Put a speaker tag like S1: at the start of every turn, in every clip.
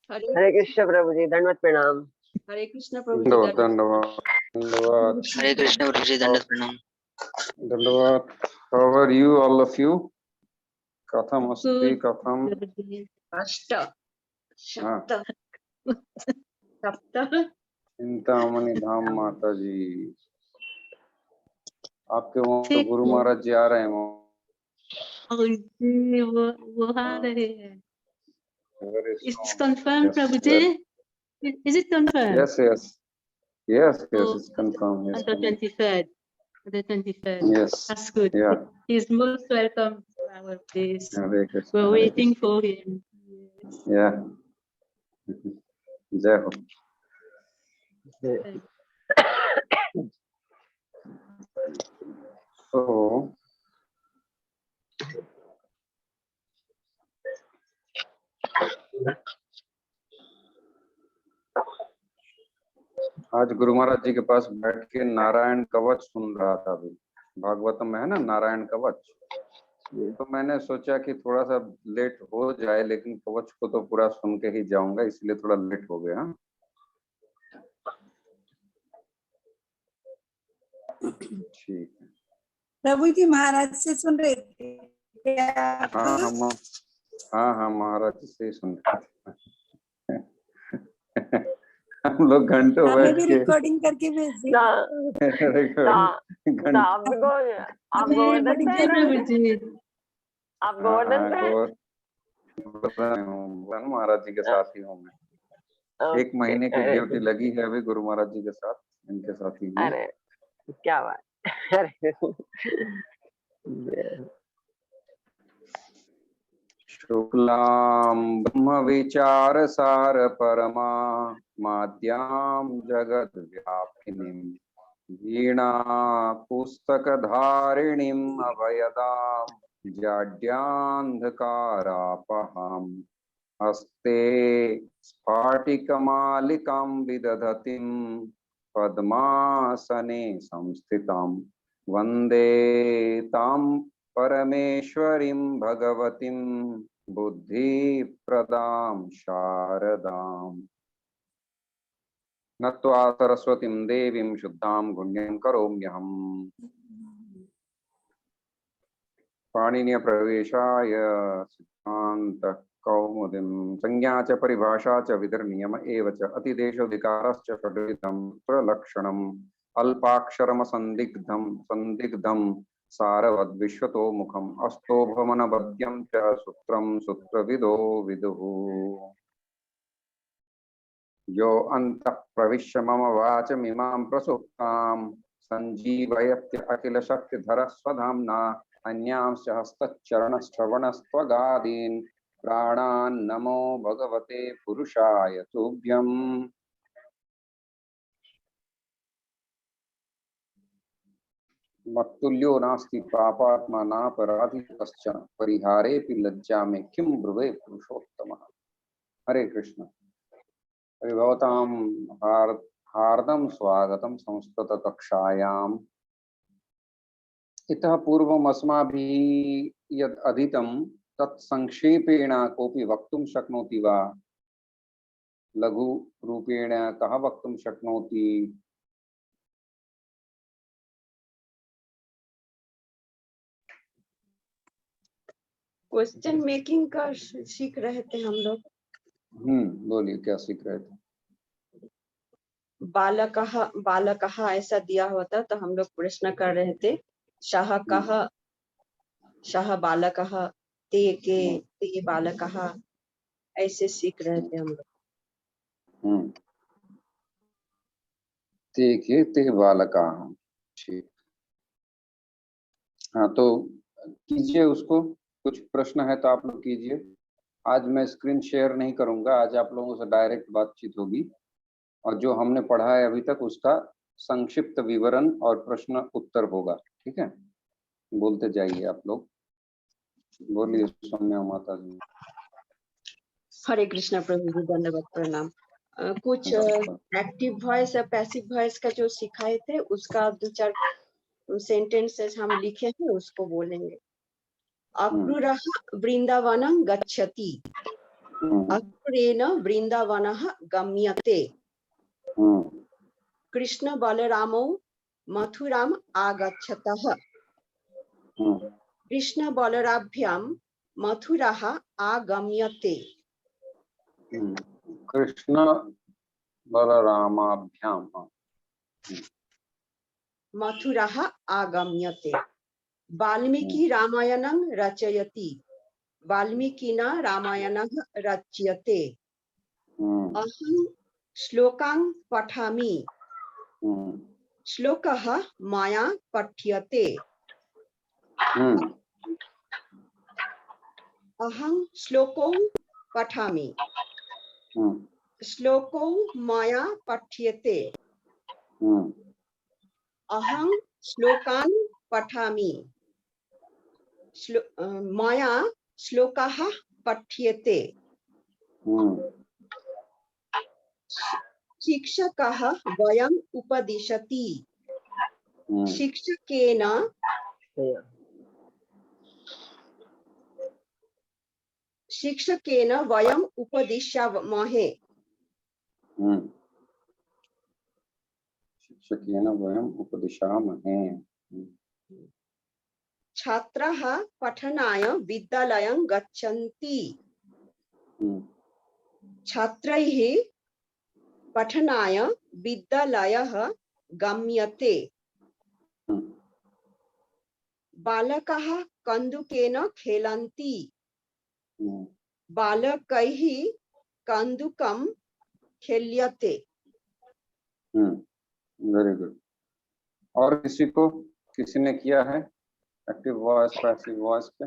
S1: हरे कृष्ण प्रभु जी, दंडवत प्रणाम।
S2: हरे कृष्ण प्रभु जी,
S3: धन्यवाद।
S4: हरे कृष्ण प्रभु जी, दंडवत प्रणाम।
S3: धन्यवाद। How are you, all of you? कथम अस्ति, कथम
S2: अष्ट सप्त सप्त
S3: चिंतामणि धाम माता जी, आपके वहाँ तो गुरु महाराज जी आ रहे हैं।
S5: वो आ रहे हैं। It's confirmed, Prabhuji. Is it confirmed?
S3: Yes, it's confirmed.
S5: On the 23rd. On the 23rd.
S3: Yes.
S5: That's good.
S3: Yeah.
S5: He's most welcome to our place.
S3: Hare Krishna.
S5: We're waiting for him.
S3: Yeah. जय हो। So आज गुरु महाराज जी के पास बैठ के नारायण कवच सुन रहा था। अभी भागवतम में है ना नारायण कवच, तो मैंने सोचा कि थोड़ा सा लेट हो जाए, लेकिन कवच को तो पूरा सुन के ही जाऊंगा, इसलिए थोड़ा लेट हो गया। ठीक है
S6: प्रभु जी, महाराज से सुन रहे थे?
S3: हाँ महाराज से ही सुन रहे थे। हम लोग घंटों बैठ के
S6: रिकॉर्डिंग करके भेज दी।
S1: आप गोवर्धन
S3: महाराज जी के साथ ही हूँ मैं। 1 महीने की ड्यूटी लगी है अभी गुरु महाराज जी के साथ, इनके साथ ही।
S1: अरे क्या बात।
S3: शुक्लां ब्रह्म विचार सार परमा माद्यां जगद व्यापिनीं वीणा पुस्तक धारिणीं अभयदां जाड्यान्धकारापहाम् हस्ते स्फाटिकमालिकां विदधतीं पद्मासने संस्थितां वन्दे तां परमेश्वरीं भगवतीं बुद्धिप्रदां शारदाम्। नत्वा सरस्वतीं देवीं शुद्धां गुण्यं करोम्यहम्। पाणिनीय प्रवेशाय सिद्धांत कौमुदीं संज्ञा च परिभाषा च विधिर्नियम एव च अतिदेशोऽधिकारश्च षड्विधं प्रलक्षणम् अल्पाक्षरमसन्दिग्धं सारवद्विश्वतो मुखम् अस्तोभमनबद्यं च सूत्रं सूत्रविदो विदुः। यो अन्तः प्रविश्य मम वाचमिमां प्रसुप्तां सञ्जीवयत्य अखिलशक्तिधरः स्वधाम्ना अन्यांश्च हस्तचरणश्रवणस्त्वगादीन् प्राणान् नमो भगवते पुरुषाय तुभ्यम्। मत्तुल्यो नास्ति पापात्मा नापराधी कश्चन परिहारेऽपि लज्जामि किं ब्रुवे पुरुषोत्तमः। हरे कृष्ण। भवतां हार्दं स्वागतं संस्कृत कक्षायाम्। इतः पूर्वम् अस्माभिः यद् अधीतं तत् संक्षेपेण कोऽपि वक्तुं शक्नोति वा? लघु रूपेण कः वक्तुं शक्नोति?
S2: क्वेश्चन मेकिंग का सीख रहे थे हम लोग।
S3: बोलिए, क्या सीख रहे थे?
S2: बालकः ऐसा दिया हुआ था, तो हम लोग प्रश्न कर रहे थे शाह बालकः ते के ते बालकः, ऐसे सीख रहे थे हम लोग।
S3: ते के ते बालकाः। ठीक, हाँ तो कीजिए उसको। कुछ प्रश्न है तो आप लोग कीजिए। आज मैं स्क्रीन शेयर नहीं करूंगा, आज आप लोगों से डायरेक्ट बातचीत होगी और जो हमने पढ़ा है अभी तक उसका संक्षिप्त विवरण और प्रश्न उत्तर होगा। ठीक है, बोलते जाइए आप लोग। बोलिए सौम्या माता जी।
S2: हरे कृष्ण प्रभु जी, धन्यवाद प्रणाम। कुछ एक्टिव वॉइस और पैसिव वॉइस का जो सिखाए थे उसका 2-4 सेंटेंसेस हम लिखे हैं, उसको बोलेंगे। अक्रूरः वृंदावनं गच्छति। असुरेण वृन्दावनः गम्यते। कृष्ण बलरामौ मथुराम् आगच्छतः। कृष्ण बलराभ्यां मथुरः आगम्यते।
S3: कृष्ण बलरामाभ्याम
S2: मथुरः आगम्यते। वाल्मीकि रामायणं रचयति। वाल्मीकिना रामायणः रच्यते। अहं श्लोकान् पठामि। श्लोकः मया पठ्यते। अहं श्लोकौ पठामि। श्लोकौ मया पठ्यते। अहं श्लोकान् पठामि। मया श्लोकः पठ्यते। शिक्षकः वयम् उपदिशति। शिक्षकेन शिक्षकेन वयम् उपदिशामहे।
S3: शिक्षकेन वयम् उपदिशामहे।
S2: छात्राः पठनाय विद्यालयं गच्छन्ति। छात्रैः पठनाय विद्यालयः गम्यते। बालकाः कन्दुकेन खेलन्ति। बालकैः कन्दुकं खेल्यते।
S3: Very good. और किसी ने किया है एक्टिव वॉइस पैसिव वॉइस पे?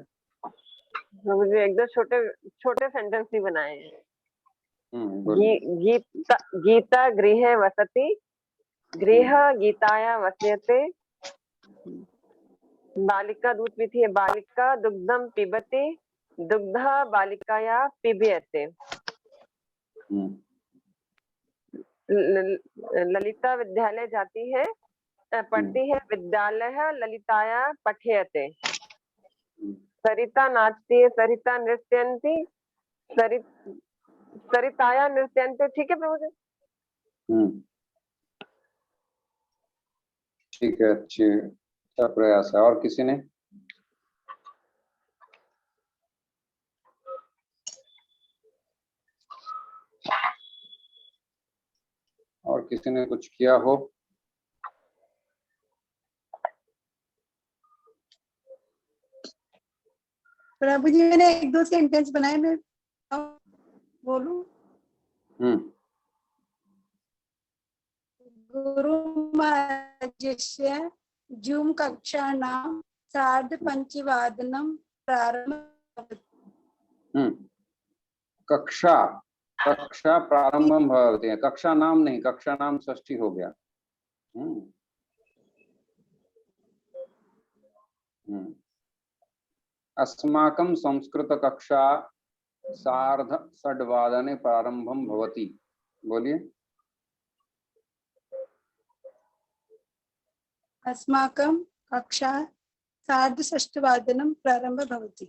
S1: मुझे एक दो छोटे छोटे सेंटेंस ही बनाए हैं। गीता गृहे वसति, गृह गीताया वस्यते। बालिका दूध पीती है, बालिका दुग्धम पिबति, दुग्ध बालिकाया पिबेयते। ललिता विद्यालय जाती है, पढ़ती है, विद्यालय ललिताया पठेयते। सरिता नाचती है, सरिता नृत्यन्ति, सरिताया नृत्यन्ते। ठीक है प्रभु जी।
S3: ठीक है, अच्छा प्रयास है। और किसी ने? और किसी ने कुछ किया हो?
S6: प्रभु जी मैंने एक दो सेंटेंस बनाए, मैं बोलूं? गुरु महाराजस्य जूम कक्षाणां सार्धपञ्चवादनं प्रारम्भः।
S3: कक्षा प्रारंभम भवति। कक्षा नाम नहीं, कक्षा नाम षष्ठी हो गया। अस्माकं संस्कृत कक्षा सार्ध-षड्वादने प्रारंभम भवति। बोलिए।
S6: अस्माकं कक्षा सार्धषष्ठवादनं प्रारम्भः भवति।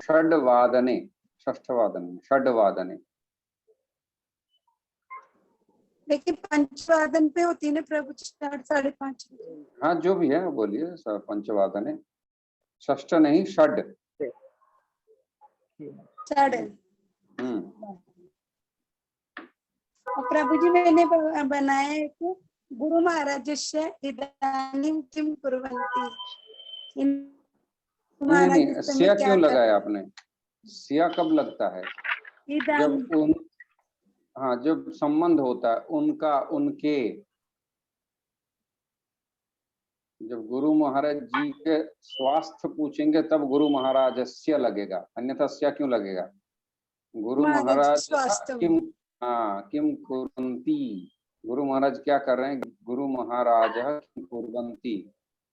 S3: षड्वादने, षड्वादने।
S6: लेकिन पंचवादन पे होती है ना प्रभु, 4:30।
S3: हाँ जो भी है बोलिए। पंचवादने, षष्ठ नहीं, षड।
S6: प्रभु जी मैंने बनाया है कि गुरु महाराज से इदानीं किम कुर्वन्ति।
S3: नहीं, सिया क्यों लगाया आपने? सिया कब लगता है? जब संबंध होता है उनका, उनके। जब गुरु महाराज जी के स्वास्थ्य पूछेंगे तब गुरु महाराज स्या लगेगा, अन्यथा स्या क्यों लगेगा? गुरु महाराज किम कुर्वन्ति, गुरु महाराज क्या कर रहे हैं? गुरु महाराज किम कुर्वन्ति।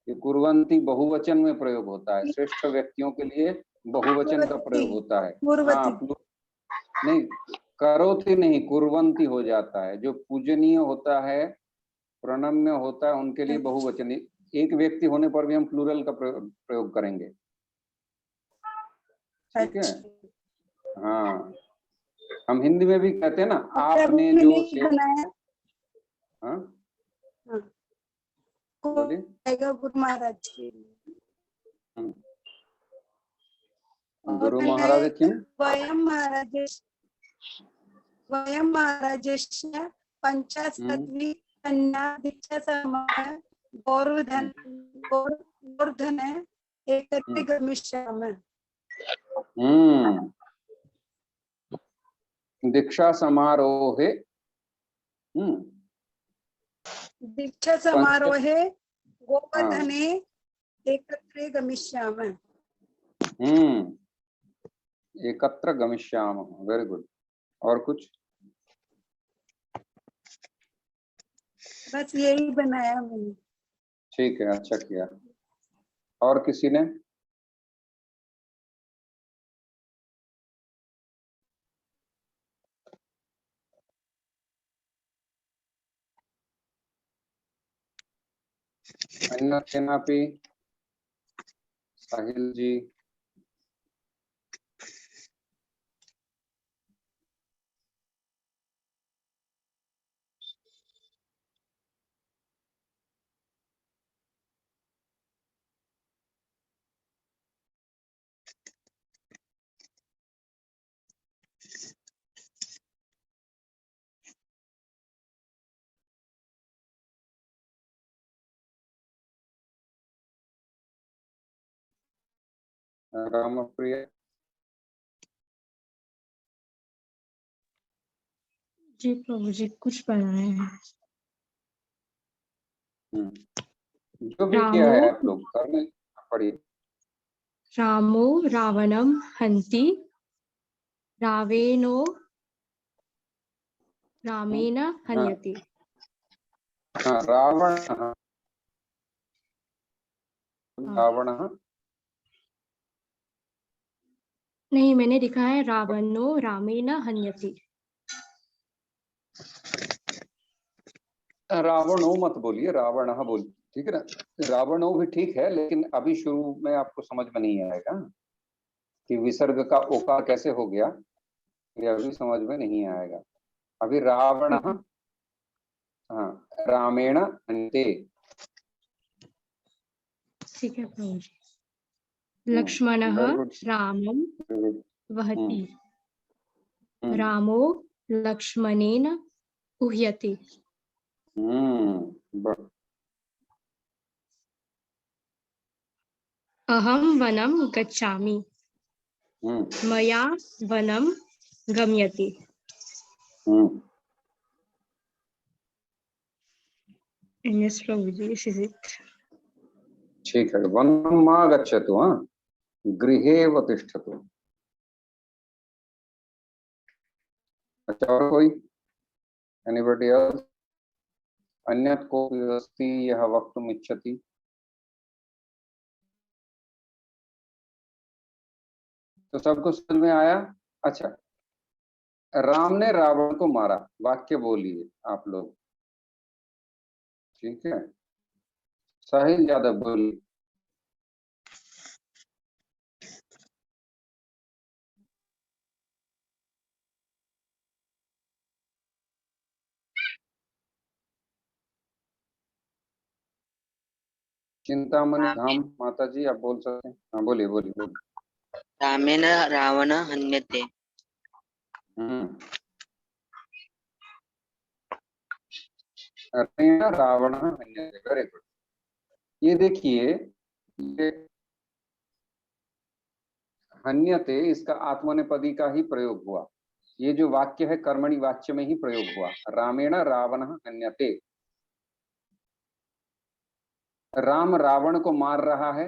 S3: ये कुर्वन्ति बहुवचन में प्रयोग होता है, श्रेष्ठ व्यक्तियों के लिए बहुवचन का प्रयोग होता है। नहीं, करोति नहीं, कुर्वन्ति हो जाता है। जो पूजनीय होता है, प्रणम्य होता है, उनके लिए बहुवचन। एक व्यक्ति होने पर भी हम प्लूरल का प्रयोग करेंगे। ठीक है। हाँ, हम हिंदी में भी कहते हैं ना,
S6: प्रभु
S3: आपने
S6: ने
S3: जो
S6: नहीं
S3: से।
S6: बनाया।
S3: हाँ,
S6: हाँ,
S3: बोलिए।
S6: आएगा गुरु महाराज जी।
S3: गुरु
S6: और
S3: महाराज क्यों?
S6: वयं महाराजस्य पंचाशत्वी कन्या दीक्षा समय गोवर्धन एकत्रे गमिष्यामः।
S3: दीक्षा समारोहे
S6: दीक्षा समारोहे गोवर्धने एकत्रे गमिष्यामः।
S3: एकत्र गमिष्यामः, वेरी गुड। और कुछ?
S6: बस यही बनाया मैंने।
S3: ठीक है, अच्छा किया। और किसी ने? अन्य केनापि? साहिल जी? रामप्रिया?
S5: जी प्रभु जी, कुछ बनाए हैं।
S3: जो भी किया है आप लोग करने पड़िए।
S5: रामो रावणम हंति रावेणो रामेण हन्यति।
S3: हाँ, रावण
S5: नहीं, मैंने लिखा है रावणो रामेण हन्यति।
S3: रावणो मत बोलिए, रावण बोलिए, ठीक है ना। रावणो भी ठीक है, लेकिन अभी शुरू में आपको समझ में नहीं आएगा कि विसर्ग का ओकार कैसे हो गया, ये अभी समझ में नहीं आएगा। अभी रावण, हाँ, रामेण हन्ते।
S5: ठीक है प्रभु जी। लक्ष्मणः रामं वहति, रामो लक्ष्मणेन उह्यति। अहं वनं गच्छामि, मया वनं गम्यति। Yes, Prabhu ji, this is it.
S3: ठीक है, वनं मा गच्छतु, हाँ, गृहेव तिष्ठतु। अच्छा, और कोई? Anybody else? अन्यत् कोऽपि अस्ति यः वक्तुम् इच्छति? तो सबको समझ में आया? अच्छा, राम ने रावण को मारा, वाक्य बोलिए आप लोग, ठीक है। साहिल यादव बोलिए। चिंतामणि धाम माता जी, आप बोल सकते हैं। हाँ, बोलिए बोलिए बोलिए।
S4: रामेण रावण हन्यते।
S3: रावण हन्यते, वेरी गुड। ये देखिए, ये हन्यते, इसका आत्मनेपदी का ही प्रयोग हुआ। ये जो वाक्य है कर्मणि वाच्य में ही प्रयोग हुआ। रामेण रावण हन्यते, राम रावण को मार रहा है।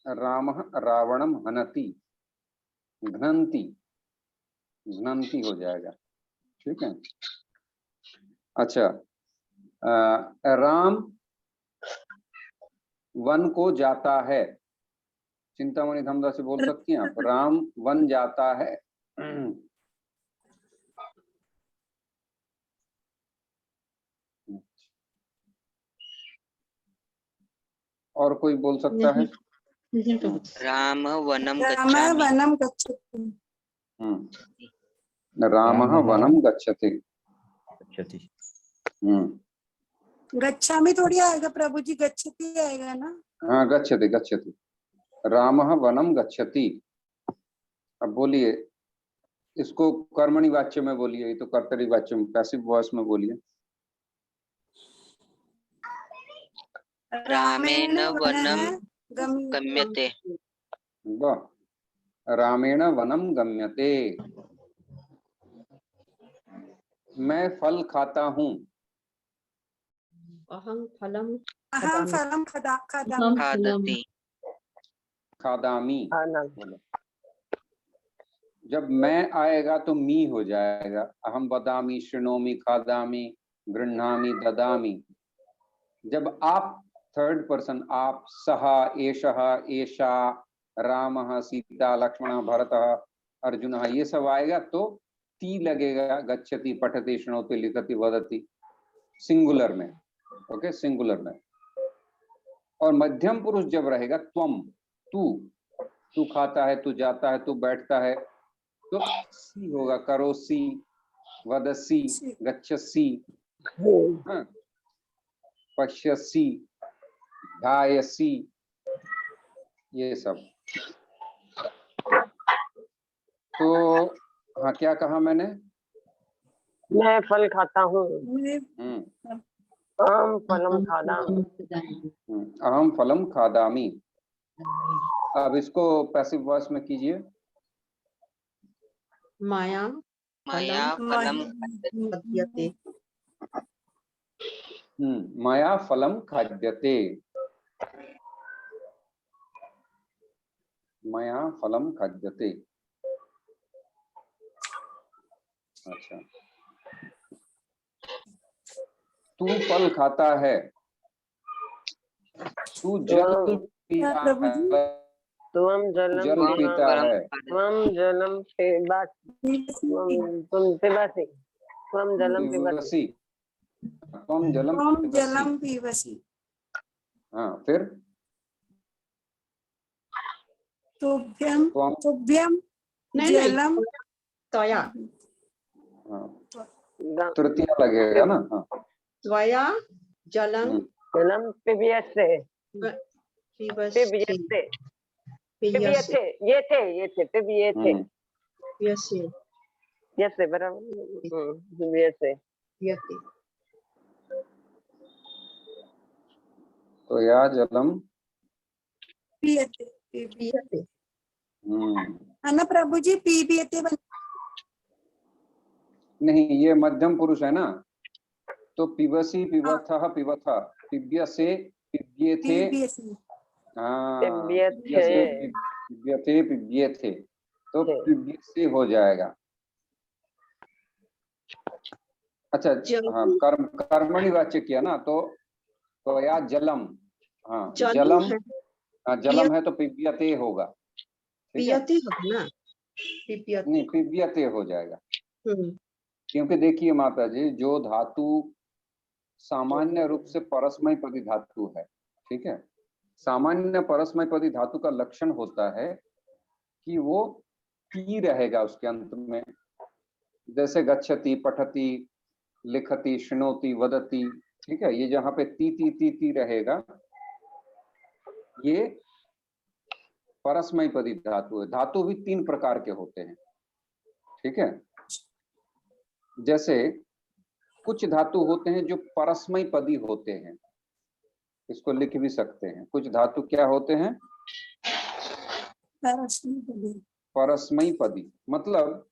S3: राम रावणम हनति, घ्नन्ति, घ्नन्ति हो जाएगा, ठीक है। अच्छा, राम वन को जाता है। चिंतामणि धमदा से बोल सकती हैं आप, राम वन जाता है। और कोई बोल सकता है?
S5: नहीं प्रभुजी।
S4: राम वनं
S6: राम
S4: गच्छामि।
S6: वनं गच्छति।
S3: रामः वनं गच्छति।
S6: गच्छामि थोड़ी आएगा प्रभु जी, गच्छति आएगा ना।
S3: हाँ, गच्छति गच्छति। रामः वनं गच्छति। अब बोलिए, इसको कर्मणि वाच्य में बोलिए, ये तो कर्तरी वाच्य में, पैसिव वॉइस में बोलिए।
S4: रामेण वनं गम्यते।
S3: वाह, रामेण वनं गम्यते। मैं फल खाता हूँ।
S2: अहं फलम
S6: अहं फलं खादामि।
S4: खादति।
S3: खादामी।
S1: खाना।
S3: जब मैं आएगा तो मी हो जाएगा। अहम वदामि, शृणोमि, खादामि, गृह्णामि, ददामि। जब आप थर्ड पर्सन, आप, सह, एषः, एषा, रामः, सीता, लक्ष्मणः, भरतः, अर्जुनः, ये सब आएगा तो ती लगेगा। गच्छति, पठति, शृणोति, लिखति, वदति, सिंगुलर में। ओके, सिंगुलर में। और मध्यम पुरुष जब रहेगा त्वम, तू खाता है, तू जाता है, तू बैठता है, तो सी होगा। करोसी, वदसी, गच्छसी, हाँ, पश्यसी, ध्यायसी, ये सब। तो हाँ, क्या कहा मैंने?
S1: मैं फल खाता हूँ। अहं फलं खादामि।
S3: अहम फलम खादामी। अब इसको पैसिव वॉइस में कीजिए।
S2: माया
S4: मया फलं
S2: खाद्यते।
S3: मया फलम खाद्यते। मया फलम खाद्यते। अच्छा, तू फल खाता है, तू जल पीता है,
S1: त्वं जलं
S3: जल पीता है,
S1: त्वं जलं पिबासि। त्वं पिबासि। त्वं जलं पिबसि।
S3: पिबसि, त्वं जलम
S6: त्वं
S3: पिबसि।
S6: जलं पिबसि।
S3: हाँ, फिर
S6: तुभ्यं जलं
S2: त्वया।
S3: हाँ, तृतीया लगेगा ना। हाँ,
S2: त्वया जलं
S1: जलं पिबस्ते।
S2: पिबस्ति।
S1: पिबस्ते।
S2: पियसि।
S1: येथे पिबस्ते।
S2: पियसि।
S1: यसे बराबर। पिबस्ते।
S2: पियति।
S3: तो या जलम
S6: पीयते।
S2: पियति।
S6: है ना प्रभु जी, पीबीएते
S3: नहीं, ये मध्यम पुरुष है ना, तो पिबसी, पिबथः, पिबथा, पिब्यसे, पिब्येथे। हाँ, पिब्यथे, पिब्येथे, तो पिब्यसे हो जाएगा। अच्छा, हाँ, कर्मणि वाच्य किया ना, तो या जलम। हाँ, जलम। हाँ, जलम है तो पिब्यते होगा।
S2: पियति होगा ना, पियति
S3: नहीं, पिब्यते हो जाएगा। क्योंकि देखिए माता जी, जो धातु सामान्य रूप से परस्मैपदी धातु है, ठीक है, सामान्य परस्मैपदी धातु का लक्षण होता है कि वो ती रहेगा उसके अंत में। जैसे गच्छति, पठति, लिखति, शृणोति, वदति, ठीक है, ये जहाँ पे ती रहेगा, ये परस्मैपदी धातु है। धातु भी 3 प्रकार के होते हैं, ठीक है। जैसे कुछ धातु होते हैं जो परस्मैपदी होते हैं, इसको लिख भी सकते हैं। कुछ धातु क्या होते हैं? परस्मैपदी, मतलब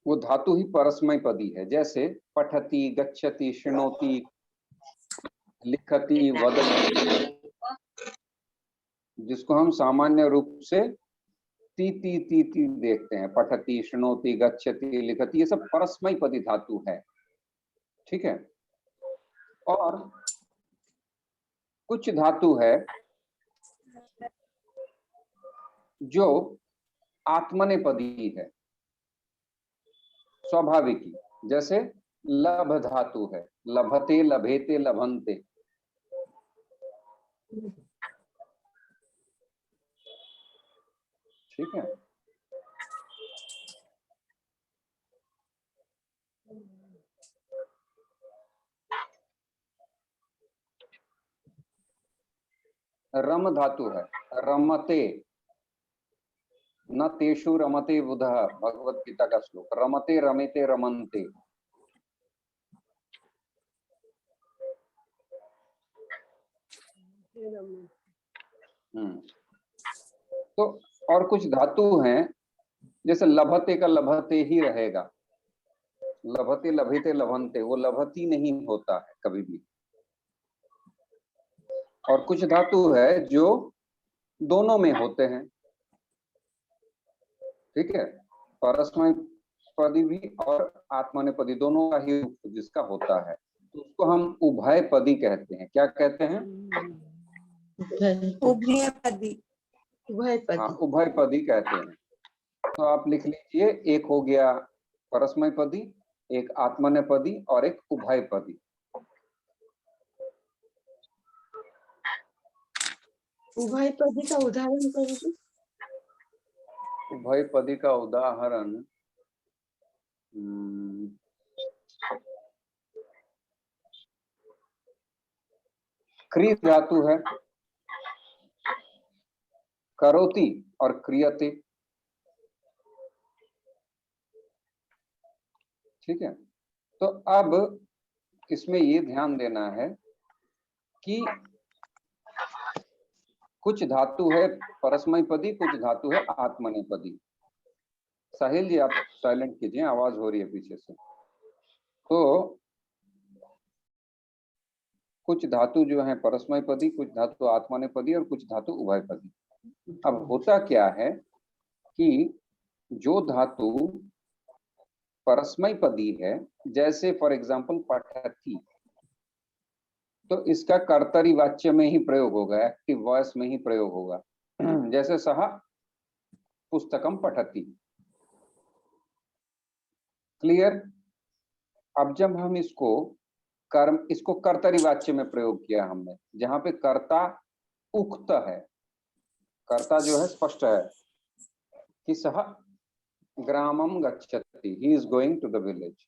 S3: वो धातु ही परस्मैपदी है। जैसे पठति, गच्छति, शृणोति, लिखति, वदति, जिसको हम सामान्य रूप से ती देखते हैं। पठति, शृणोति, गच्छति, लिखति, ये सब परस्मैपदी धातु है, ठीक है। और कुछ धातु है जो आत्मनेपदी है, स्वाभाविक ही। जैसे लभ धातु है, लभते लभेते लभन्ते। ठीक है, रम धातु है, रमते, न तेषु रमते बुधः, भगवत गीता का श्लोक, रमते रमेते रमन्ते। तो और कुछ धातु हैं, जैसे लभते का लभते ही रहेगा, लभते लभेते लभन्ते, वो लभती नहीं होता है कभी भी। और कुछ धातु है जो दोनों में होते हैं। ठीक है, परस्मै पदी भी और आत्मनेपदी दोनों का ही रूप जिसका होता है, तो उसको हम उभयपदी कहते हैं। क्या कहते हैं?
S6: उभयपदी।
S2: उभयपदी।
S3: हाँ, उभयपदी कहते हैं। तो आप लिख लीजिए, एक हो गया परस्मै पदी, एक आत्मनेपदी और एक उभयपदी।
S2: उभयपदी का उदाहरण करिए।
S3: उभयपदी का उदाहरण क्री धातु है, करोति और क्रियते। ठीक है, तो अब इसमें ये ध्यान देना है कि कुछ धातु है परस्मै पदी, कुछ धातु है आत्मनेपदी। साहिल जी आप साइलेंट कीजिए, आवाज हो रही है पीछे से। तो कुछ धातु जो है परस्मै पदी, कुछ धातु आत्मनेपदी और कुछ धातु उभयपदी। अब होता क्या है कि जो धातु परस्मै पदी है, जैसे फॉर एग्जांपल पठती, तो इसका कर्तरी वाच्य में ही प्रयोग होगा, एक्टिव वॉइस में ही प्रयोग होगा। जैसे सह पुस्तकम पठती। क्लियर? अब जब हम इसको कर्तरी वाच्य में प्रयोग किया हमने, जहां पे कर्ता उक्त है, कर्ता जो है स्पष्ट है कि सह ग्रामम गच्छति, he is going to the village.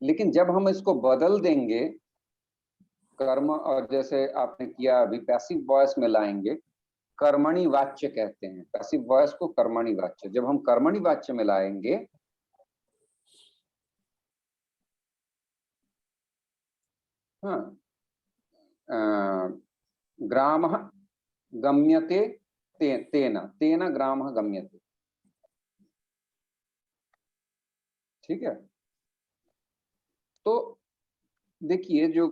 S3: लेकिन जब हम इसको बदल देंगे कर्म, और जैसे आपने किया अभी पैसिव वॉइस में लाएंगे, कर्मणि वाच्य कहते हैं, पैसिव वॉइस को कर्मणि वाच्य। जब हम कर्मणि वाच्य में लाएंगे, हाँ, ग्रामः गम्यते तेन, तेन ग्रामः गम्यते। ठीक है, तो देखिए जो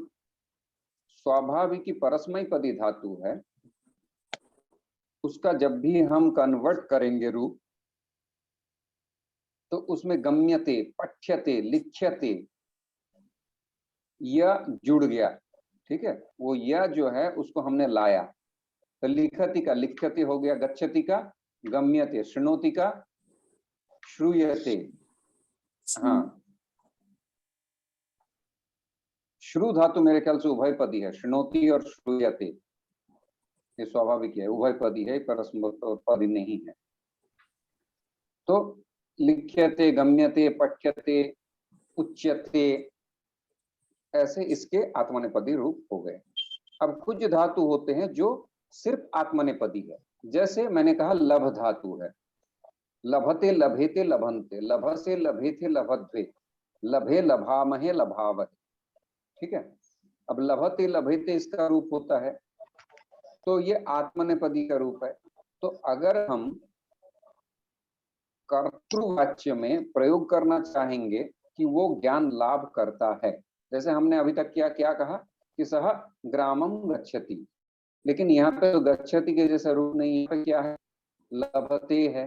S3: स्वाभाविक परस्मै पदी धातु है, उसका जब भी हम कन्वर्ट करेंगे रूप, तो उसमें गम्यते, पठ्यते, लिख्यते, यह जुड़ गया। ठीक है, वो यह जो है उसको हमने लाया, तो लिखति का लिख्यते हो गया, गच्छति का गम्यते, शृणोति का श्रूयते। हाँ, श्रु धातु मेरे ख्याल से उभयपदी है, शृणोति और श्रूयते, ये स्वाभाविक है, उभयपदी है, परस्मैपदी नहीं है। तो लिख्यते, गम्यते, पठ्यते, उच्यते, ऐसे इसके आत्मनेपदी रूप हो गए। अब कुछ धातु होते हैं जो सिर्फ आत्मनेपदी है, जैसे मैंने कहा लभ धातु है, लभते लभेते लभन्ते, लभ से लभेते लभध्वे, लभे लभामहे लभावहे। ठीक है, अब लभते लभेते इसका रूप होता है, तो ये आत्मनेपदी का रूप है। तो अगर हम कर्तृवाच्य में प्रयोग करना चाहेंगे कि वो ज्ञान लाभ करता है, जैसे हमने अभी तक क्या कहा कि सह ग्रामम गच्छति, लेकिन यहाँ पे तो गच्छति के जैसा रूप नहीं है, क्या है? लभते है।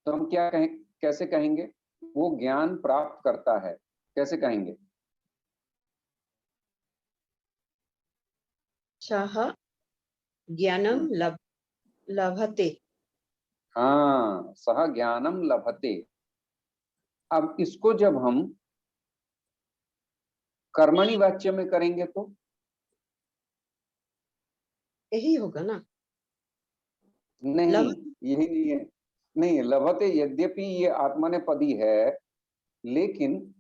S3: तो हम क्या कैसे कहेंगे? वो ज्ञान प्राप्त करता है, कैसे कहेंगे?
S2: सह ज्ञानम लभते।
S3: हाँ, सह ज्ञानम लभते। अब इसको जब हम कर्मणि वाच्य में करेंगे तो
S2: यही होगा ना।
S3: नहीं,
S2: लभ-
S3: यही नहीं है। नहीं, लभते यद्यपि ये आत्मनेपदी है, लेकिन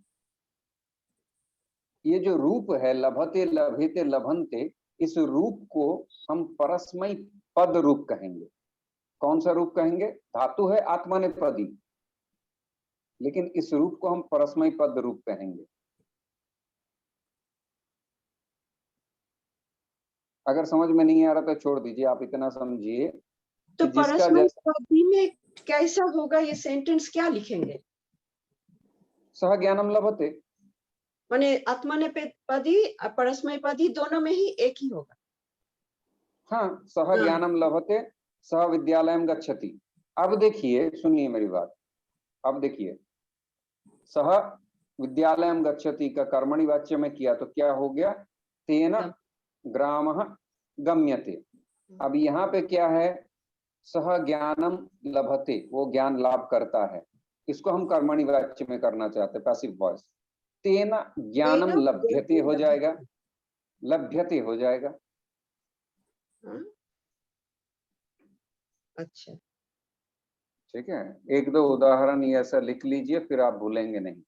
S3: ये जो रूप है लभते लभेते लभन्ते, इस रूप को हम परस्मय पद रूप कहेंगे। कौन सा रूप कहेंगे? धातु है आत्मनेपदी, लेकिन इस रूप को हम परस्मय पद रूप कहेंगे। अगर समझ में नहीं आ रहा तो छोड़ दीजिए, आप इतना समझिए
S2: तो
S3: कि जिसका
S2: परस्मय
S3: जैसा
S2: पदी में कैसा होगा ये सेंटेंस, क्या लिखेंगे?
S3: सह ज्ञानम लभते।
S2: माने आत्मनेपदी और परस्मय पदी दोनों में ही एक ही होगा।
S3: हाँ, सह
S2: हाँ।
S3: ज्ञानम लभते सह विद्यालयम गच्छति। अब देखिए, सुनिए मेरी बात। अब देखिए, सह विद्यालयम गच्छति का कर्मणि वाच्य में किया तो क्या हो गया? तेन ग्रामः गम्यते। अब यहाँ पे क्या है? सह ज्ञानम लभते, वो ज्ञान लाभ करता है। इसको हम कर्मणि वाच्य में करना चाहते हैं, पैसिव वॉइस। तेन ज्ञानम
S2: तेन
S3: लभ्यते हो जाएगा, लभ्यते हो जाएगा।
S2: हाँ? अच्छा,
S3: ठीक है, एक दो उदाहरण ये ऐसा लिख लीजिए, फिर आप भूलेंगे नहीं।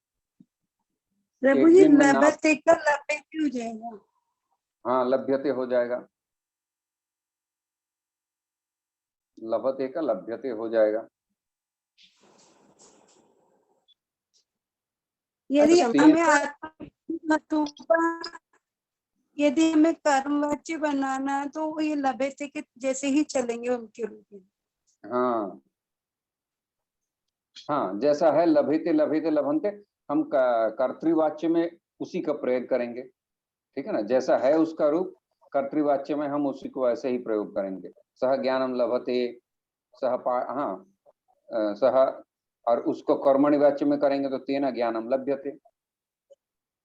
S6: प्रभु
S3: एक
S6: जी,
S3: दिन में नाप-
S6: लभते का लभ्यते हो जाएगा।
S3: हाँ, लभ्यते हो जाएगा, लभते का लभ्यते हो जाएगा।
S6: यदि
S2: अच्छा,
S6: हमें यदि हमें कर्मवाच्य बनाना है तो ये लभते के जैसे ही चलेंगे उनके रूप में।
S3: हाँ हाँ, जैसा है लभेते लभेते लभन्ते, हम कर्तृवाच्य में उसी का प्रयोग करेंगे। ठीक है ना, जैसा है उसका रूप, कर्तृवाच्य में हम उसी को ऐसे ही प्रयोग करेंगे। सह ज्ञानम लभते, सह, और उसको कर्मणि वाच्य में करेंगे तो तेना ज्ञानम लभ्यते।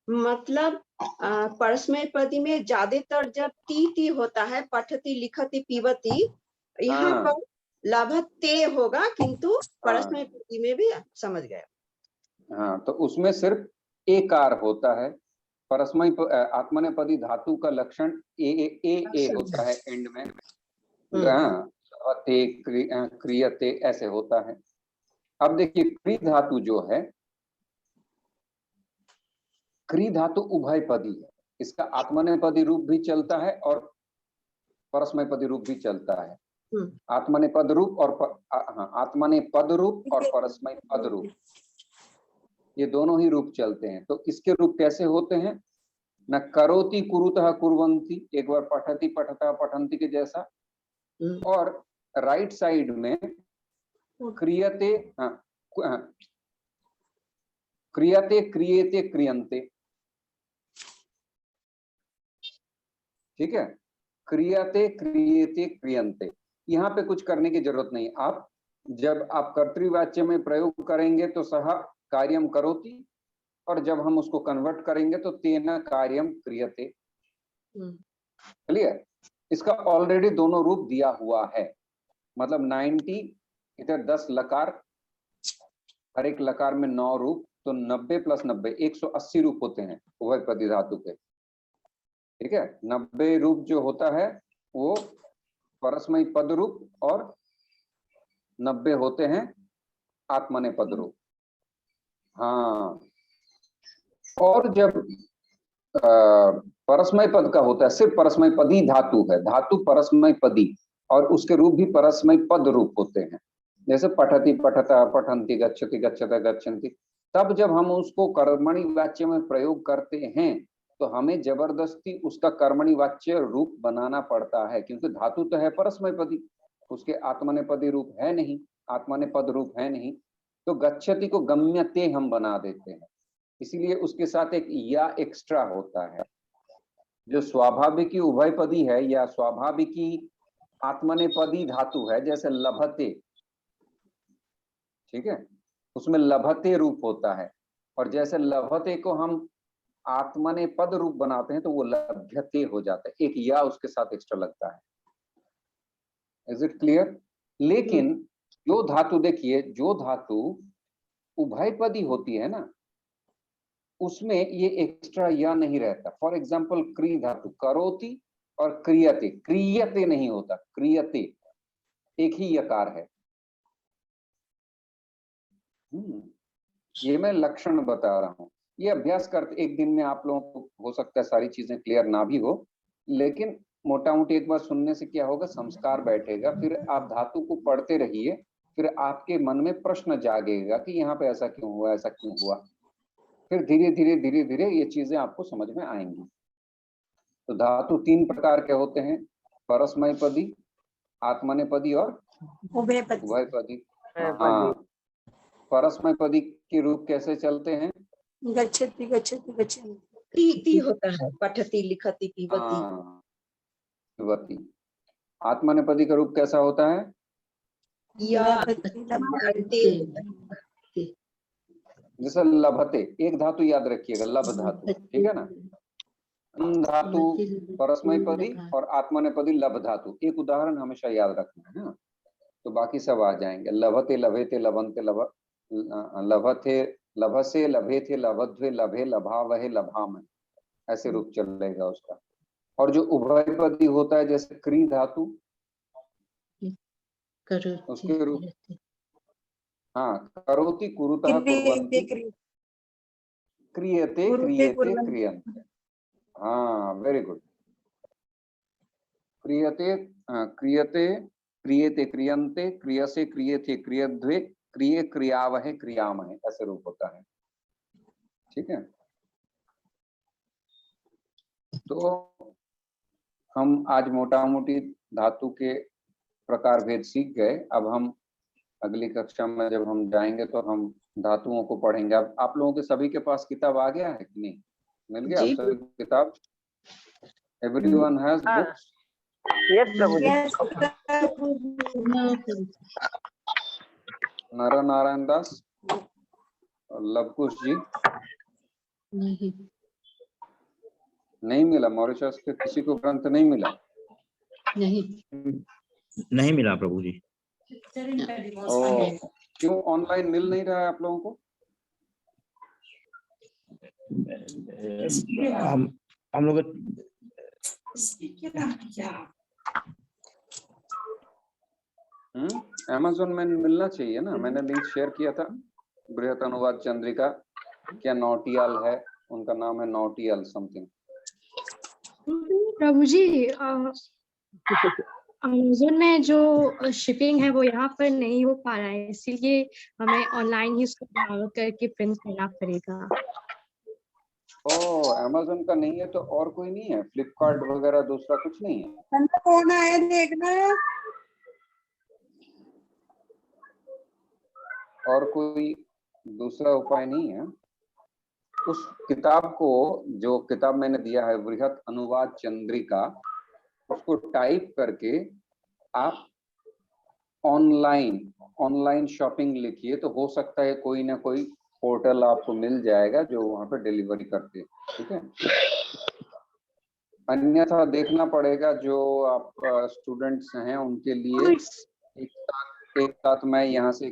S2: मतलब परस्मय पदी में ज्यादातर जब ती होता है, पठती लिखती पीबती, यहाँ
S3: हाँ।
S2: पर लभते होगा, किंतु परस्मय पदी में भी समझ गए।
S3: हाँ, तो उसमें सिर्फ एकार होता है। परस्मय आत्मनेपदी धातु का लक्षण ए होता है एंड में। हाँ, ते क्रियते ऐसे होता है। अब देखिए, क्री धातु जो है, क्री धातु उभयपदी है। इसका आत्मनेपदी रूप भी चलता है और परस्मयपदी रूप भी चलता है। आत्मनेपद रूप और आत्मनेपद रूप और परस्मय पद रूप, ये दोनों ही रूप चलते हैं। तो इसके रूप कैसे होते हैं? न करोति कुरुतः कुर्वन्ति, एक बार पठति पठतः पठन्ति के जैसा, और राइट साइड में क्रियते क्रियते क्रियते क्रियन्ते। ठीक है, क्रियते क्रियते क्रियन्ते, यहाँ पे कुछ करने की जरूरत नहीं। आप जब आप कर्तृवाच्य में प्रयोग करेंगे तो सह कार्यम करोति, और जब हम उसको कन्वर्ट करेंगे तो तेना कार्यम क्रियते। क्लियर? इसका ऑलरेडी दोनों रूप दिया हुआ है। मतलब 90, इधर 10 लकार, हर एक लकार में 9 रूप, तो 90 + 90 180 रूप होते हैं उभयपदी धातु के। ठीक है, 90 रूप जो होता है वो परस्मय पद रूप, और 90 होते हैं आत्मनेपद रूप। हाँ, और जब परस्मय पद का होता है, सिर्फ परस्मय पदी धातु है, धातु परस्मय पदी, और उसके रूप भी परस्मय पद रूप होते हैं। जैसे पठति पठता पठन्ति, गच्छति गच्छता गच्छन्ति। तब जब हम उसको कर्मणि वाच्य में प्रयोग करते हैं तो हमें जबरदस्ती उसका कर्मणि वाच्य रूप बनाना पड़ता है, क्योंकि धातु तो है परस्मय पदी, उसके आत्मनेपदी रूप है नहीं, आत्मनेपद रूप है नहीं। तो गच्छति को गम्यते हम बना देते हैं, इसीलिए उसके साथ एक या एक्स्ट्रा होता है। जो स्वाभाविकी उभयपदी है या स्वाभाविकी आत्मनेपदी धातु है, जैसे लभते, ठीक है, उसमें लभते रूप होता है, और जैसे लभते को हम आत्मनेपद रूप बनाते हैं तो वो लभ्यते हो जाता है, एक या उसके साथ एक्स्ट्रा लगता है। Is it clear? लेकिन जो धातु देखिए, जो धातु उभयपदी होती है ना, उसमें ये एक्स्ट्रा या नहीं रहता। फॉर एग्जाम्पल क्री धातु करोति और क्रियते, क्रियते नहीं होता, क्रियते एक ही यकार है। ये मैं लक्षण बता रहा हूँ। ये अभ्यास करते एक दिन में आप लोगों को हो सकता है सारी चीजें क्लियर ना भी हो, लेकिन मोटा मोटी एक बार सुनने से क्या होगा, संस्कार बैठेगा। फिर आप धातु को पढ़ते रहिए, फिर आपके मन में प्रश्न जागेगा कि यहाँ पे ऐसा क्यों हुआ, ऐसा क्यों हुआ। फिर धीरे धीरे ये चीजें आपको समझ में आएंगी। तो धातु 3 प्रकार के होते हैं, परस्मैपदी, आत्मनेपदी और उभयपदी। हाँ, परस्मैपदी के रूप कैसे चलते हैं?
S6: गच्छति गच्छति गच्छति।
S2: ती होता है, पठति लिखति पिबति।
S3: पिबति। आत्मनेपदी का रूप कैसा होता है? जैसे लभते, एक धातु याद रखिएगा, लब धातु, ठीक है ना। धातु परस्मैपदी और आत्मनेपदी लब धातु, एक उदाहरण हमेशा याद रखना है ना, तो बाकी सब आ जाएंगे। लभते, लभेते, लभन्ते, लभते, लभसे, लभेथे, लभध्वे, लभे, लभावहे, लभाम, ऐसे रूप चलेगा उसका। और जो उभयपदी होता है जैसे क्री धातु, उसके रूप हाँ, करोति, कुरुतः, कुर्वन्ति, क्रियते, क्रियते, क्रियन्ते। हाँ, वेरी गुड। क्रियते, क्रियते, क्रियते, क्रियन्ते, क्रियसे, क्रियते, क्रियध्वे, क्रिये, क्रियावहे, क्रियामहे, ऐसे रूप होता है। ठीक है, तो हम आज मोटा मोटी धातु के प्रकार भेद सीख गए। अब हम अगली कक्षा में जब हम जाएंगे तो हम धातुओं को पढ़ेंगे। अब आप लोगों के सभी के पास किताब आ गया है कि नहीं? मिल गया आप सभी किताब? Everyone has books?
S1: यस प्रभु जी।
S3: नर नारायण दास और लवकुश जी? नहीं मिला? मॉरिशस के किसी को ग्रंथ नहीं मिला?
S7: नहीं मिला प्रभु जी।
S3: क्यों ऑनलाइन मिल नहीं रहा है आप लोगों को?
S7: हम लोग
S3: अमेज़न में मिलना चाहिए ना, मैंने लिंक शेयर किया था। बृहत अनुवाद चंद्रिका, क्या नौटियाल है, उनका नाम है नौटियाल समथिंग।
S5: प्रभु जी, अमेज़न में जो शिपिंग है वो यहाँ पर नहीं हो पा रहा है, इसीलिए हमें ऑनलाइन ही उसको डाउनलोड करके प्रिंट करना पड़ेगा।
S3: ओह, अमेज़न का नहीं है तो और कोई नहीं है? फ्लिपकार्ट वगैरह दूसरा कुछ नहीं है?
S6: कौन आया देखना?
S3: और कोई दूसरा उपाय नहीं है? उस किताब को, जो किताब मैंने दिया है बृहत अनुवाद चंद्रिका, उसको टाइप करके आप ऑनलाइन शॉपिंग लिखिए, तो हो सकता है कोई ना कोई पोर्टल आपको मिल जाएगा जो वहां पर डिलीवरी करते हैं। ठीक है, अन्यथा देखना पड़ेगा जो आप स्टूडेंट्स हैं उनके लिए एक साथ मैं यहाँ से,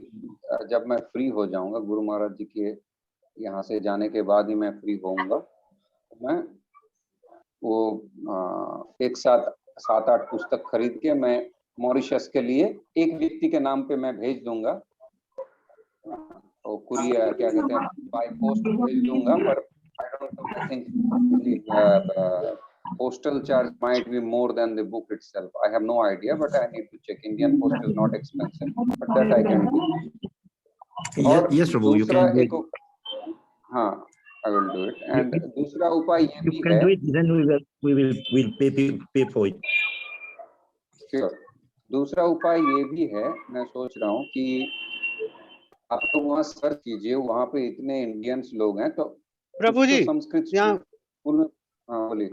S3: जब मैं फ्री हो जाऊंगा, गुरु महाराज जी के यहाँ से जाने के बाद ही मैं फ्री होऊंगा, मैं वो एक साथ 7-8 पुस्तक खरीद के मैं मॉरिशस के लिए एक व्यक्ति के नाम पे मैं भेज दूंगा, और कुरियर क्या कहते हैं, बाय पोस्ट भेज दूंगा। पर I don't know, I think postal charge might be more than the book itself. I have no idea, but I need to check. Indian post is not expensive, but that I can do.
S7: Yes, Prabhu, you can do it.
S3: हाँ, I will do it. And दूसरा उपाय ये भी है.
S7: You can do it, then we'll pay for it.
S3: Sure. दूसरा उपाय ये भी है, मैं सोच रहा हूँ कि आप तो वहाँ सर्च कीजिए, वहाँ पे इतने इंडियंस लोग हैं, तो
S8: प्रभु जी
S3: संस्कृत
S8: यहाँ,
S3: हाँ बोलिए।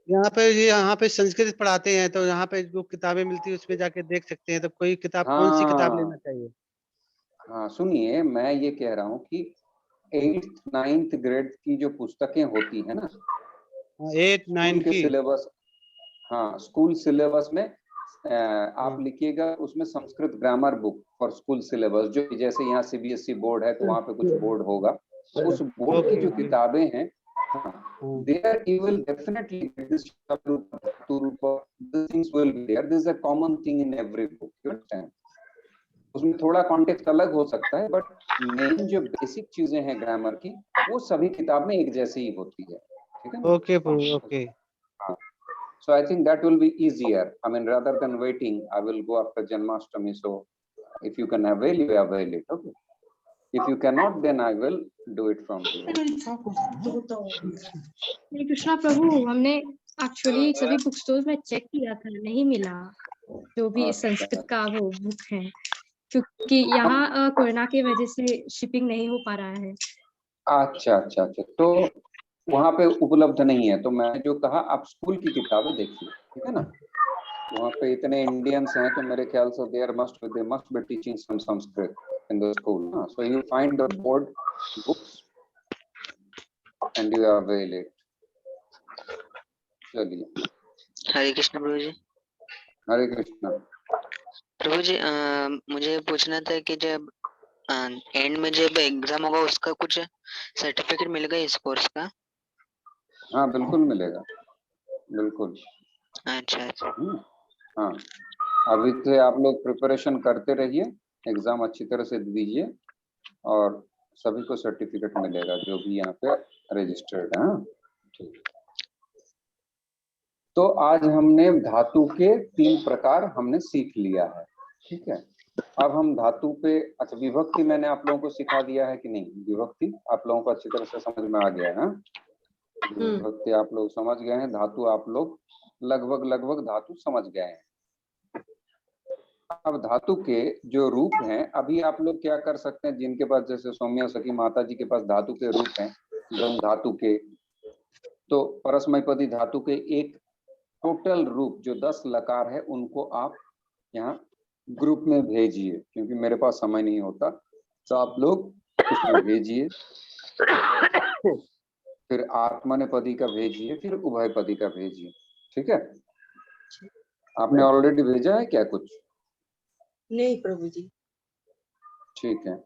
S8: यहाँ पे संस्कृत पढ़ाते हैं, तो यहाँ पे जो किताबें मिलती है उसपे जाके देख सकते हैं। तो कोई किताब, कौन सी किताब लेना चाहिए?
S3: हाँ सुनिए, मैं ये कह रहा हूँ कि 8th 9th ग्रेड की जो पुस्तकें होती है ना,
S8: 8 9
S3: के सिलेबस, हाँ स्कूल सिलेबस में आप लिखिएगा उसमें Sanskrit grammar book for school syllabus, जो जैसे यहाँ सीबीएसई बोर्ड है तो वहाँ पे कुछ बोर्ड होगा, उस बोर्ड की जो किताबें हैं there you will definitely get this things will be there. This is a common thing in every book, you understand? उसमें थोड़ा कॉन्टेक्स्ट अलग हो सकता है, बट मेन जो बेसिक चीजें हैं ग्रामर की वो सभी किताब में एक जैसी ही होती है, ठीक है?
S8: Okay Prabhu, okay.
S3: So I think that will be easier. I mean, rather than waiting, I will go after Janmashtami. So if you can avail, you avail it. Okay. If you cannot, then I will do it from here.
S5: हरे कृष्णा प्रभु, हमने actually सभी book stores में check किया था, नहीं मिला जो भी संस्कृत का वो बुक है, क्योंकि यहाँ कोरोना की वजह से शिपिंग नहीं हो पा रहा है।
S3: अच्छा अच्छा अच्छा, तो वहाँ पे उपलब्ध नहीं है, तो मैं जो कहा आप स्कूल की किताबें देखिए, ठीक है ना? वहाँ पे इतने इंडियंस हैं तो मेरे ख्याल से they must be teaching some Sanskrit in the school. So you find the board books and you avail it. चलिए,
S4: हरे कृष्ण प्रभु जी।
S3: हरे कृष्णा।
S4: प्रभु जी मुझे पूछना था कि जब एंड में जब एग्जाम होगा उसका कुछ सर्टिफिकेट मिलेगा इस कोर्स का?
S3: हाँ बिल्कुल मिलेगा, बिल्कुल।
S4: अच्छा अच्छा।
S3: हाँ, अभी से आप लोग प्रिपरेशन करते रहिए, एग्जाम अच्छी तरह से दीजिए और सभी को सर्टिफिकेट मिलेगा जो भी यहाँ पे रजिस्टर्ड है। ठीक, तो आज हमने धातु के 3 प्रकार हमने सीख लिया है, ठीक है? अब हम धातु पे, अच्छा विभक्ति मैंने आप लोगों को सिखा दिया है कि नहीं? विभक्ति आप लोगों को अच्छी तरह से समझ में आ गया है? विभक्ति आप लोग समझ गए हैं, धातु आप लोग लगभग धातु समझ गए हैं। अब धातु के जो रूप हैं, अभी आप लोग क्या कर सकते हैं, जिनके पास जैसे सौम्या सखी माता जी के पास धातु के रूप हैं, गम धातु के, तो परस्मैपदी धातु के एक टोटल रूप जो 10 लकार है उनको आप यहाँ ग्रुप में भेजिए, क्योंकि मेरे पास समय नहीं होता, तो आप लोग उसमें भेजिए, फिर आत्मनेपदी का भेजिए, फिर उभयपदी का भेजिए, ठीक है? आपने ऑलरेडी भेजा है क्या कुछ?
S2: नहीं प्रभु जी।
S3: ठीक है,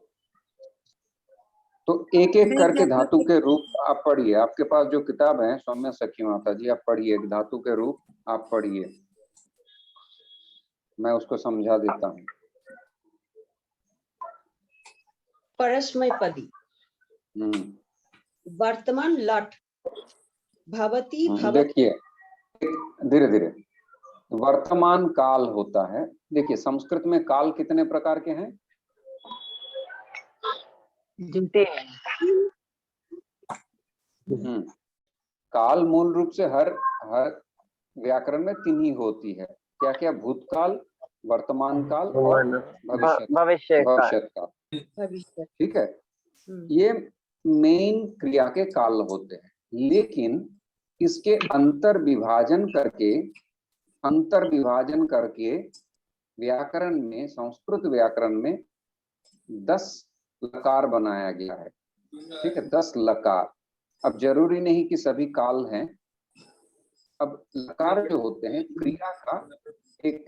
S3: तो एक एक करके धातु के रूप आप पढ़िए। आपके पास जो किताब है सौम्या सखी माता जी, आप पढ़िए, धातु के रूप आप पढ़िए, मैं उसको समझा देता हूँ।
S2: परस्मैपदी वर्तमान लट भवती भवति।
S3: देखिए धीरे धीरे, वर्तमान काल होता है। देखिए संस्कृत में काल कितने प्रकार के हैं? काल मूल रूप से हर व्याकरण में 3 ही होती है। क्या क्या? भूतकाल, वर्तमान काल और भविष्य काल, ठीक है? ये मेन क्रिया के काल होते हैं, लेकिन इसके अंतर विभाजन करके व्याकरण में, संस्कृत व्याकरण में 10 लकार बनाया गया है, ठीक है? 10 लकार। अब जरूरी नहीं कि सभी काल हैं। अब लकार जो होते हैं क्रिया का एक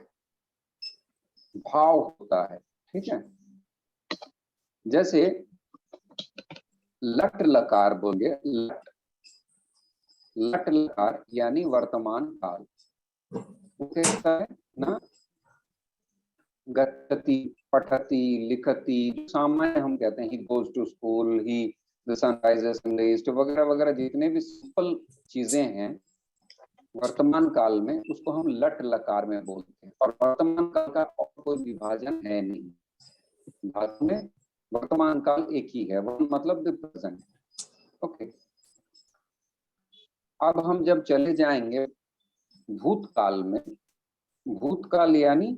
S3: भाव होता है, ठीक है? जैसे लट लकार बोले, लट लकार यानी वर्तमान काल, वो कहता है ना, गच्छति, पठति, लिखति, सामान्य हम कहते हैं, he goes to school, he the sun rises in the east, वगैरह वगैरह, जितने भी सिंपल चीजें हैं वर्तमान काल में, उसको हम लट लकार में बोलते हैं। और वर्तमान काल का और कोई विभाजन है नहीं, धातु में वर्तमान काल एक ही है, वो मतलब द प्रेजेंट। ओके, अब हम जब चले जाएंगे भूतकाल में, भूतकाल यानी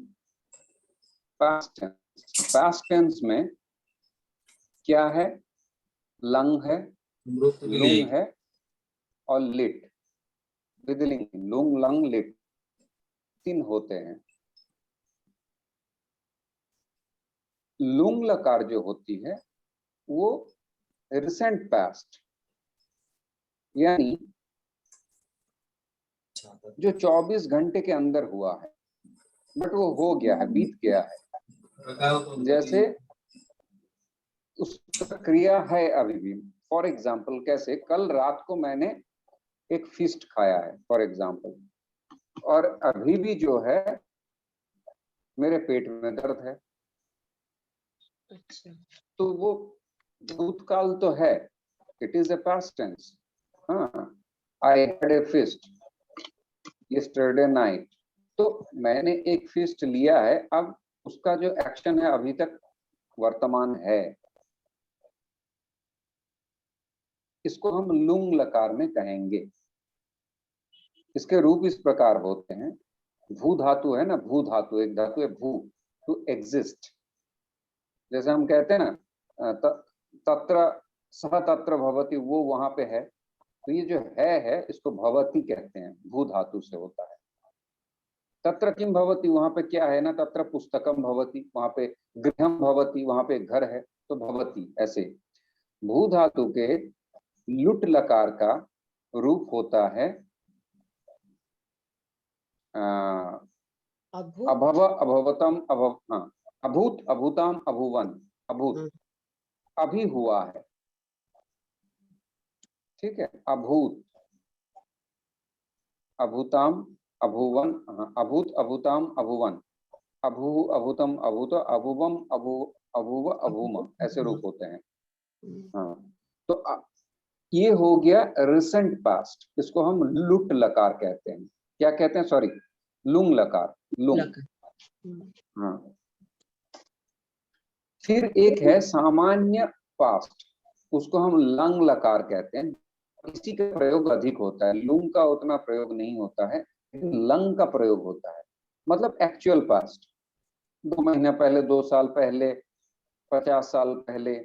S3: पास्ट टेंस में क्या है? लंग है, लुंग है और लिट, विदलिंग, लुंग लंग लिट, 3 होते हैं। लुंग लकार जो होती है वो रिसेंट पास्ट, यानी जो 24 घंटे के अंदर हुआ है, बट वो हो गया है, बीत गया है। जैसे उसका क्रिया है अभी भी। फॉर एग्जाम्पल, कैसे कल रात को मैंने एक फीस्ट खाया है फॉर एग्जाम्पल, और अभी भी जो है मेरे पेट में दर्द है,
S2: अच्छा।
S3: तो वो भूतकाल तो है, it is a past tense. हाँ, I had a feast yesterday night, तो मैंने एक फीस्ट लिया है, अब उसका जो एक्शन है अभी तक वर्तमान है। इसको हम लुंग लकार में कहेंगे। इसके रूप इस प्रकार होते हैं। भू धातु है ना, भू धातु, एक धातु है भू, टू एग्जिस्ट। जैसे हम कहते हैं ना तत्र सह तत्र भवति, वो वहां पे है, तो ये जो है इसको भवति कहते हैं, भू धातु से होता है। तत्र किम भवति, वहां पे क्या है ना, तत्र पुस्तकम भवति, वहां पे गृहम भवति, वहां पे घर है, तो भवति। ऐसे भू धातु के लुट लकार का रूप होता है अभव अभवतम अभव, हाँ, अभूत अभूताम अभुवन, अभूत अभी हुआ है, ठीक है, अभूत अभूताम अभुवन, हाँ, अभूत अभूताम अभुवन, अभू अभूतम अभूत अभुवम अभु अभुव अभूम, ऐसे रूप होते हैं। हाँ, तो ये हो गया रिसेंट पास्ट, इसको हम लुट लकार कहते हैं। क्या कहते हैं, सॉरी, लुंग लकार, लुंग। हाँ, फिर एक है सामान्य पास्ट, उसको हम लंग लकार कहते हैं। इसी का प्रयोग अधिक होता है, लुंग का उतना प्रयोग नहीं होता है, लेकिन लंग का प्रयोग होता है। मतलब एक्चुअल पास्ट, 2 महीने पहले, 2 साल पहले, 50 साल पहले,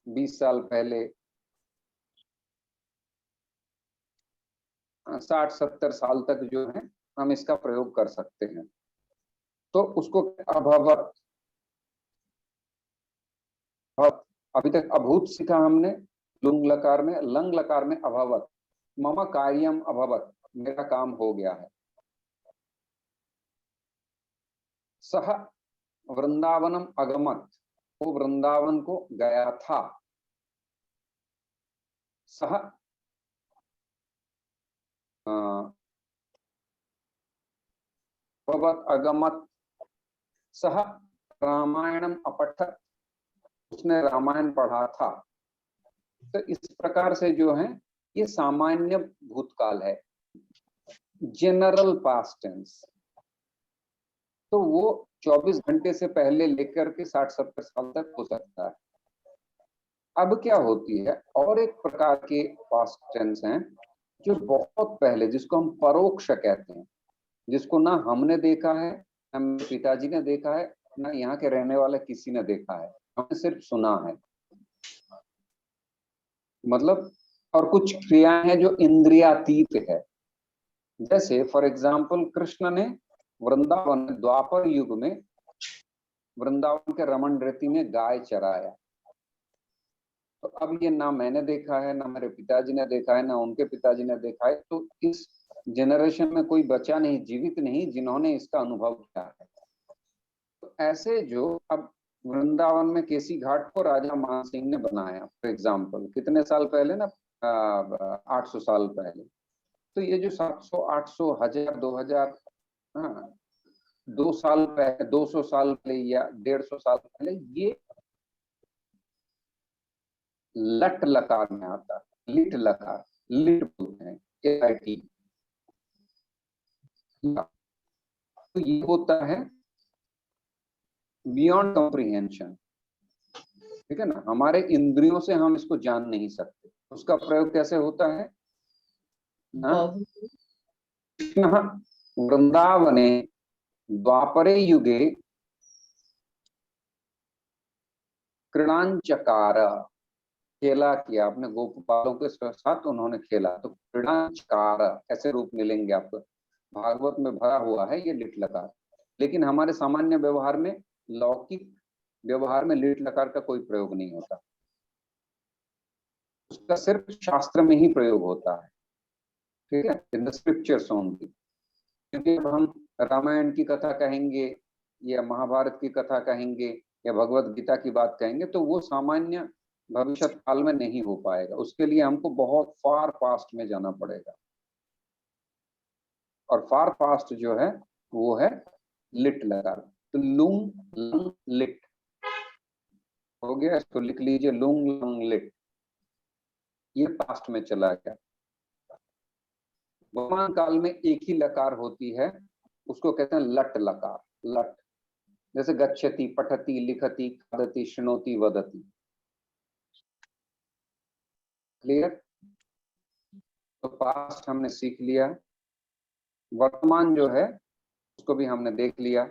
S3: 20 साल पहले, 60-70 साल तक जो है हम इसका प्रयोग कर सकते हैं। तो उसको अभवत, अभी तक अभूत सीखा हमने लुंग लकार में, लंग लकार में अभवत, मम कार्यम अभवत, मेरा काम हो गया है। सह वृंदावनम अगमत, वो वृंदावन को गया था। सह अगमत, सह रामायणम अपठत, उसने रामायण पढ़ा था। तो इस प्रकार से जो है ये सामान्य भूतकाल है, जनरल पास्ट टेंस। तो वो 24 घंटे से पहले लेकर के 60-70 साल तक हो सकता है। अब क्या होती है, और एक प्रकार के पास्ट टेंस हैं जो बहुत पहले, जिसको हम परोक्ष कहते हैं, जिसको ना हमने देखा है, ना मेरे पिताजी ने देखा है, ना यहाँ के रहने वाले किसी ने देखा है, हमने सिर्फ सुना है। मतलब, और कुछ क्रियाएं हैं जो इंद्रियातीत है। जैसे फॉर एग्जाम्पल, कृष्ण ने वृंदावन, द्वापर युग में वृंदावन के रमण रेती में गाय चराया। तो अब ये ना मैंने देखा है, ना मेरे पिताजी ने देखा है, ना उनके पिताजी ने देखा है, तो इस जनरेशन में कोई बचा नहीं, जीवित नहीं, जिन्होंने इसका अनुभव किया है। तो ऐसे जो अब वृंदावन में केसी घाट को राजा मान सिंह ने बनाया, फॉर एग्जाम्पल, कितने साल पहले ना, 800 साल पहले। तो ये जो 700, 800, 1000, 2000, 2 साल पहले, 200 साल पहले या 150 साल पहले, ये लट लकार में आता है, लिट लकार, लिट बोलते हैं, LIT। तो ये होता है बियॉन्ड कॉम्प्रिहेंशन, ठीक है ना, हमारे इंद्रियों से हम इसको जान नहीं सकते। उसका प्रयोग कैसे होता है ना, वृंदावने द्वापरे युगे क्रीड़ांचकार, खेला किया अपने गोपालों के साथ, उन्होंने खेला, तो क्रीड़ांचकार ऐसे रूप मिलेंगे आपको। भागवत में भरा हुआ है ये लिट लकार, लेकिन हमारे सामान्य व्यवहार में, लौकिक व्यवहार में लिट लकार का कोई प्रयोग नहीं होता, उसका सिर्फ शास्त्र में ही प्रयोग होता है, ठीक है, इन द स्क्रिप्चर्स ओनली। क्योंकि अब हम रामायण की कथा कहेंगे या महाभारत की कथा कहेंगे या भगवत गीता की बात कहेंगे, तो वो सामान्य भविष्य काल में नहीं हो पाएगा। उसके लिए हमको बहुत फार पास्ट में जाना पड़ेगा, और फार पास्ट जो है वो है लिट लकार। तो लुंग लंग लिट हो गया, इसको लिख लीजिए, लुंग लंग लिट, ये पास्ट में चला गया। वर्तमान काल में एक ही लकार होती है, उसको कहते हैं लट लकार। लट, जैसे गच्छति, पठति, लिखति, खादति, शृणोति, वदति। क्लियर? तो पास्ट हमने सीख लिया, वर्तमान जो है उसको भी हमने देख लिया।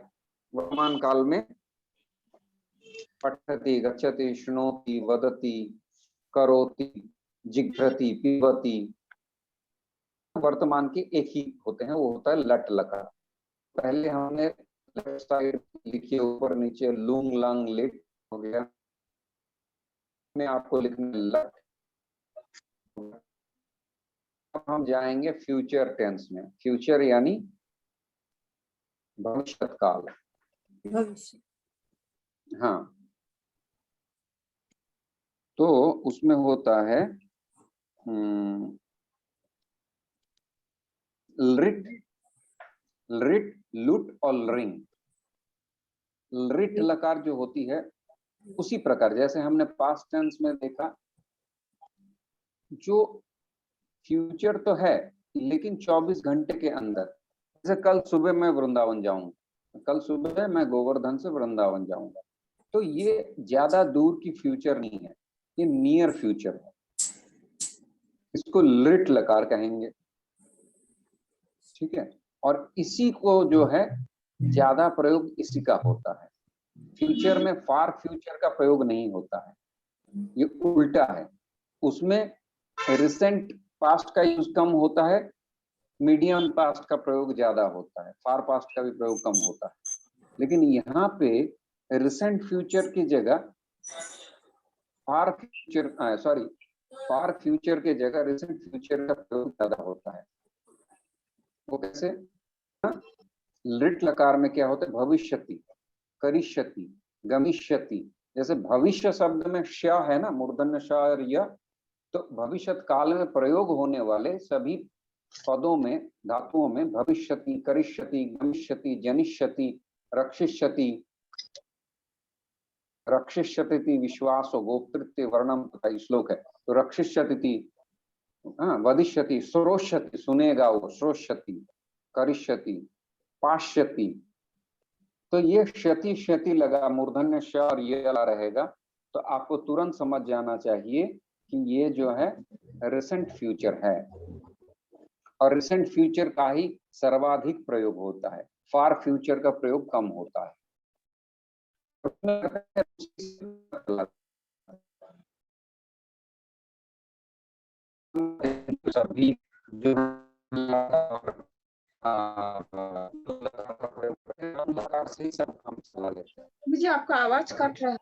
S3: वर्तमान काल में पठति, गच्छति, शृणोति, वदति, करोति, जिघ्रति, पिबति, वर्तमान के एक ही होते हैं, वो होता है लट लकार। पहले हमने लेफ्ट साइड लिखिए ऊपर नीचे, लुंग लंग लिट हो गया, में आपको लिखना लट। अब हम जाएंगे फ्यूचर टेंस में। फ्यूचर यानी भविष्य काल।
S6: भविष्य।
S3: हाँ, तो उसमें होता है लिट, लिट, लुट और रिंग। लिट लकार जो होती है उसी प्रकार जैसे हमने पास्ट टेंस में देखा, जो फ्यूचर तो है लेकिन 24 घंटे के अंदर, जैसे कल सुबह मैं वृंदावन जाऊंगा, कल सुबह मैं गोवर्धन से वृंदावन जाऊंगा, तो ये ज्यादा दूर की फ्यूचर नहीं है, ये नियर फ्यूचर है, इसको लिट लकार कहेंगे। ठीक है, और इसी को जो है ज्यादा प्रयोग इसी का होता है। फ्यूचर में फार फ्यूचर का प्रयोग नहीं होता है, ये उल्टा है। उसमें रिसेंट पास्ट का यूज कम होता है, मीडियम पास्ट का प्रयोग ज्यादा होता है, फार पास्ट का भी प्रयोग कम होता है। लेकिन यहाँ पे रिसेंट फ्यूचर की जगह फार फ्यूचर, सॉरी, फार फ्यूचर की जगह रिसेंट फ्यूचर का प्रयोग ज्यादा होता है। वो कैसे? लिट लकार में क्या होता है? भविष्यति, करिष्यति, गमिष्यति। जैसे भविष्य शब्द में श है ना, मूर्धन्य श और य, तो भविष्य काल में प्रयोग होने वाले सभी पदों में, धातुओं में भविष्यति, करिष्यति, गमिष्यति, जनिष्यति, रक्षिष्यति, रक्षिष्यति, विश्वासो गोप्तृत्व वर्णम तथा श्लोक है। तो रक्षिष्यति, वदिष्यति, श्रोष्यति, सुनेगा वो, श्रोष्यति, करिष्यति, पाश्यति। तो ये क्षति क्षति लगा, मूर्धन्य श और ये लगा रहेगा, तो आपको तुरंत समझ जाना चाहिए कि ये जो है रिसेंट फ्यूचर है, और रिसेंट फ्यूचर का ही सर्वाधिक प्रयोग होता है, फार फ्यूचर का प्रयोग कम होता है। सभी जो से सब हम सलाह लेते हैं।
S2: मुझे आपका आवाज कट रहा है।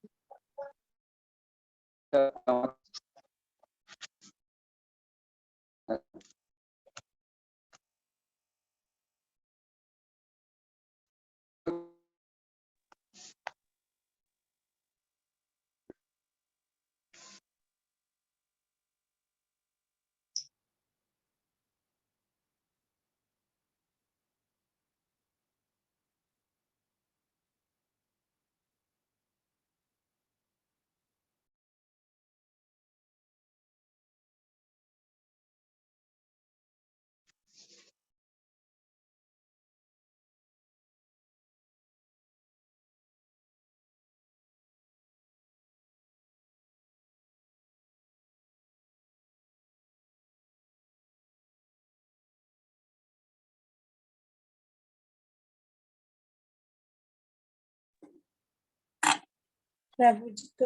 S6: प्रभु जी तो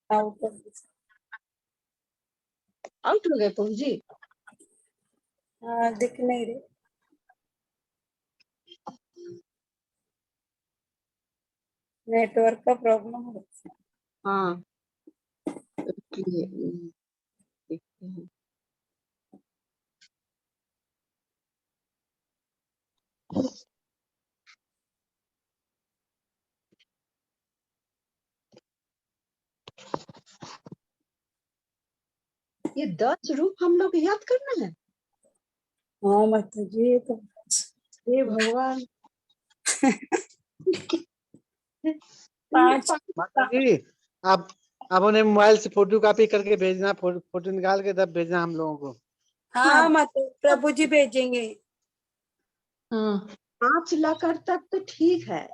S6: आउट हो गए।
S2: आउट हो गए प्रभु जी।
S6: दिख नहीं रहे। नेटवर्क का प्रॉब्लम हो रहा है।
S2: हाँ, देखते हैं। ये 10 रूप हम लोग याद करना है।
S6: हाँ माता जी ये तो
S2: हे भगवान।
S6: पांच
S8: माता जी आप उन्हें मोबाइल से फोटो कॉपी करके भेजना, फोटो निकाल के तब भेजना हम लोगों को।
S6: हाँ माता प्रभु जी भेजेंगे।
S2: हाँ 5 लकर तक तो ठीक है,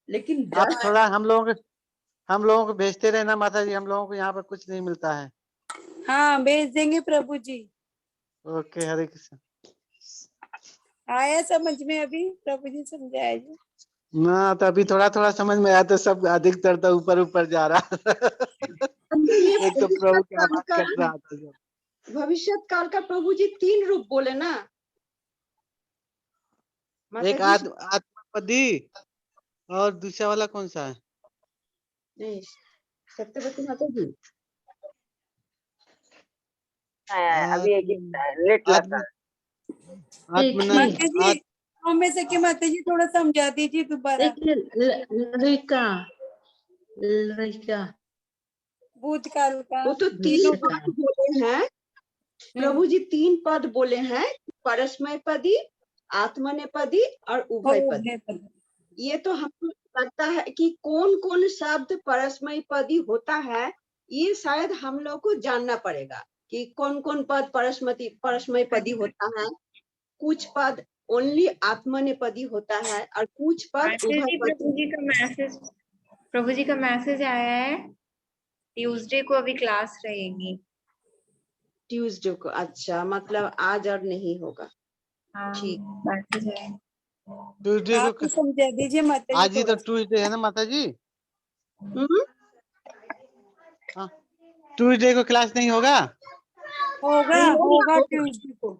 S2: लेकिन
S8: आप
S2: 10
S8: थोड़ा हम लोगों को भेजते रहना माता जी, हम लोगों को यहाँ पर कुछ नहीं मिलता है।
S6: हाँ भेज देंगे प्रभु जी।
S8: ओके, हरे कृष्ण।
S6: आया समझ में अभी प्रभु जी समझाया जी।
S8: ना तो अभी थोड़ा थोड़ा समझ में आया, तो सब अधिकतर तो ऊपर ऊपर जा रहा
S2: ये
S8: एक तो प्रभु क्या बात कर रहा था जो।
S2: भविष्य काल का प्रभु जी 3 रूप बोले ना
S8: एक
S2: माता जी।
S8: आत्मपदी और दूसरा वाला कौन सा है?
S2: नहीं, सत्यवती माता जी।
S1: अभी एक लेट
S8: आत्म
S1: लगा।
S8: आत्मन
S6: माता जी में से कि माता जी थोड़ा समझा दीजिए दोबारा।
S2: लड़का
S6: भूतकाल का
S2: वो तो 3 पद बोले हैं प्रभु जी, 3 पद बोले हैं, परस्मय पदी, आत्मनेपदी और उभय पदी। ये तो हमको लगता है कि कौन कौन शब्द परस्मय पदी होता है, ये शायद हम लोग को जानना पड़ेगा कि कौन कौन पद परस्मय पदी होता है। कुछ पद ओनली आत्मनेपदी होता है और कुछ पद उभय पदी।
S9: प्रभु जी का मैसेज आया है, ट्यूसडे को अभी क्लास रहेगी।
S2: ट्यूसडे को, अच्छा मतलब आज और नहीं होगा। ठीक,
S9: मैसेज है।
S8: ट्यूसडे
S6: आप
S8: को
S6: समझा दीजिए माता जी।
S8: आज ही तो ट्यूसडे है ना माता जी? हाँ, ट्यूसडे को क्लास नहीं होगा?
S6: होगा ट्यूसडे को।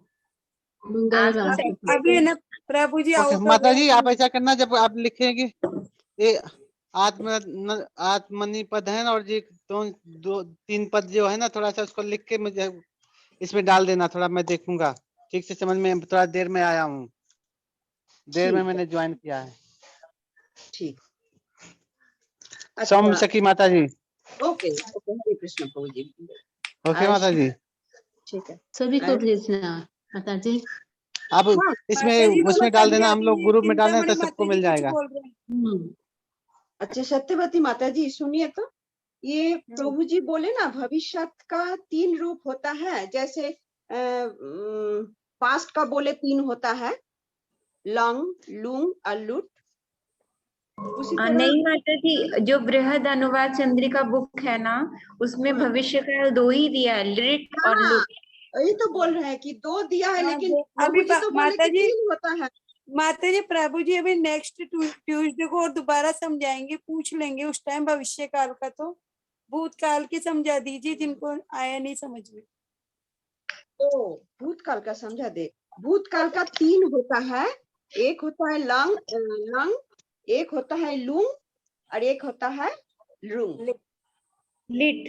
S6: अभी ना प्रभु जी
S8: ओके
S6: आउट
S8: माता जी, आप ऐसा करना, जब आप लिखेंगे ये आत्मनि पद है ना, और ये 2-3 पद जो है ना, थोड़ा सा उसको लिख के मुझे इसमें डाल देना, थोड़ा मैं देखूंगा ठीक से समझ में। थोड़ा देर में आया हूँ, देर में मैंने ज्वाइन किया है।
S2: ठीक,
S8: सौम्य सखी माता जी।
S2: ओके ओके, हरे कृष्ण प्रभु जी।
S8: ओके माता जी,
S2: ठीक है,
S10: सभी को भेजना माता जी।
S8: आप उसमें डाल देना, हम लोग ग्रुप में डाल दें तो सबको मिल जाएगा।
S2: अच्छा सत्यवती माता जी सुनिए तो, ये प्रभु जी बोले ना भविष्य का 3 रूप होता है, जैसे पास्ट का बोले 3 होता है, लंग, लुंग और लुट। उसी तरह
S9: नहीं माता जी, जो बृहद अनुवाद चंद्रिका बुक है ना, उसमें भविष्य काल 2 ही दिया है, लिट और लुट।
S2: यही तो बोल रहे हैं कि 2 दिया है, लेकिन
S6: अभी
S2: प्रभु जी तो बोले कि 3 होता है।
S6: माता जी प्रभु जी अभी नेक्स्ट ट्यूसडे को और दोबारा समझाएंगे, पूछ लेंगे उस टाइम भविष्य काल का। तो भूतकाल की समझा दीजिए जिनको आया नहीं समझ में।
S2: तो भूतकाल का समझा दे। भूतकाल का 3 होता है, एक होता है लंग, एक होता है लुंग और एक होता है लुंग। लिट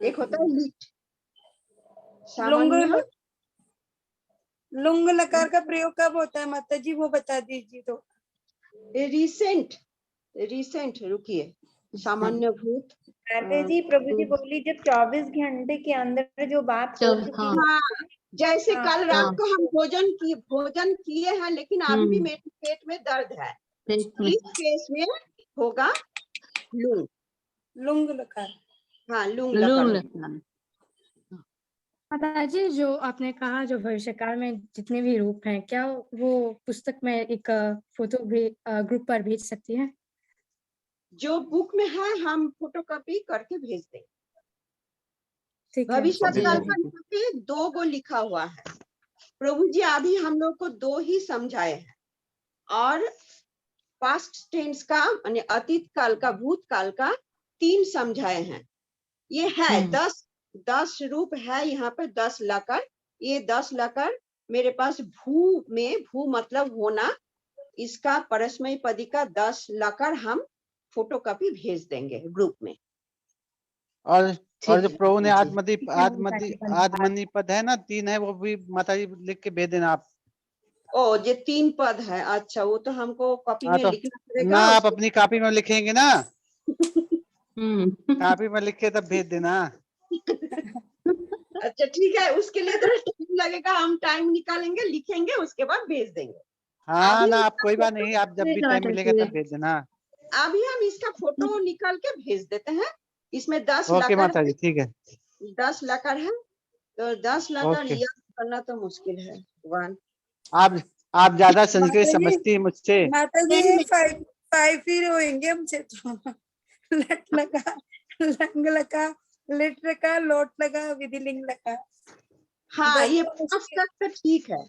S2: एक होता है लिट। सामान्य
S6: लुंग लकार का प्रयोग कब होता है माता जी, वो बता दीजिए। तो
S2: रिसेंट रुकिए, सामान्य भूत।
S9: माता जी प्रभु जी बोली जब 24 घंटे के अंदर जो बात हो चुकी है।
S2: हाँ, जैसे कल रात को हम भोजन किए हैं, लेकिन अभी भी मेरे पेट में दर्द है, इस केस में होगा
S6: लुंग लकार।
S2: हाँ, लुंग लकार।
S5: माता जी जो आपने कहा, जो भविष्यकाल में जितने भी रूप हैं, क्या वो पुस्तक में एक फोटो भी ग्रुप पर भेज सकती है?
S2: जो बुक में है हम फोटोकॉपी करके भेज देंगे।
S5: ठीक है।
S2: भविष्य काल का 2 गो लिखा हुआ है। प्रभु जी अभी हम लोग को 2 ही समझाए हैं, और पास्ट टेंस का यानी अतीत काल का, भूतकाल का 3 समझाए हैं। ये है 10 रूप है यहाँ पे, 10 लकर। ये 10 लकर मेरे पास भू मतलब होना, इसका परस्मय पदी का 10 लकर हम फोटोकॉपी भेज देंगे ग्रुप में।
S8: और जो प्रभु ने आत्मनि पद है ना 3 है, वो भी माता जी लिख के भेज देना आप।
S2: ओ ये 3 पद है, अच्छा वो तो हमको कॉपी में
S8: तो
S2: लिखना पड़ेगा
S8: ना, आप अपनी कॉपी में लिखेंगे ना, कॉपी में लिख के तब भेज देना।
S2: अच्छा ठीक है, उसके लिए थोड़ा टाइम लगेगा, हम टाइम निकालेंगे, लिखेंगे, उसके बाद भेज देंगे।
S8: हाँ
S2: अभी
S8: ना,
S2: हम
S8: आप कोई बात नहीं, आप जब भी टाइम मिलेगा तब भेज देना।
S2: अभी हम इसका फोटो निकाल के भेज देते हैं। इसमें 10
S8: ओके
S2: लकर
S8: माता जी, ठीक है।
S2: 10 लकर है, तो 10 लकर
S8: ओके,
S2: याद करना तो मुश्किल है। 1
S8: आप ज्यादा संस्कृत
S6: माता जी
S8: समझती है मुझसे।
S6: माता जी ये 5 ही होंगे हमसे तो। लट लगा, लंग लगा, लिट लगा, लोट लगा, विधिलिंग लगा।
S2: हाँ,
S6: 10
S2: ये
S6: तो
S2: 5
S6: मुश्किल,
S2: तक तो ठीक है।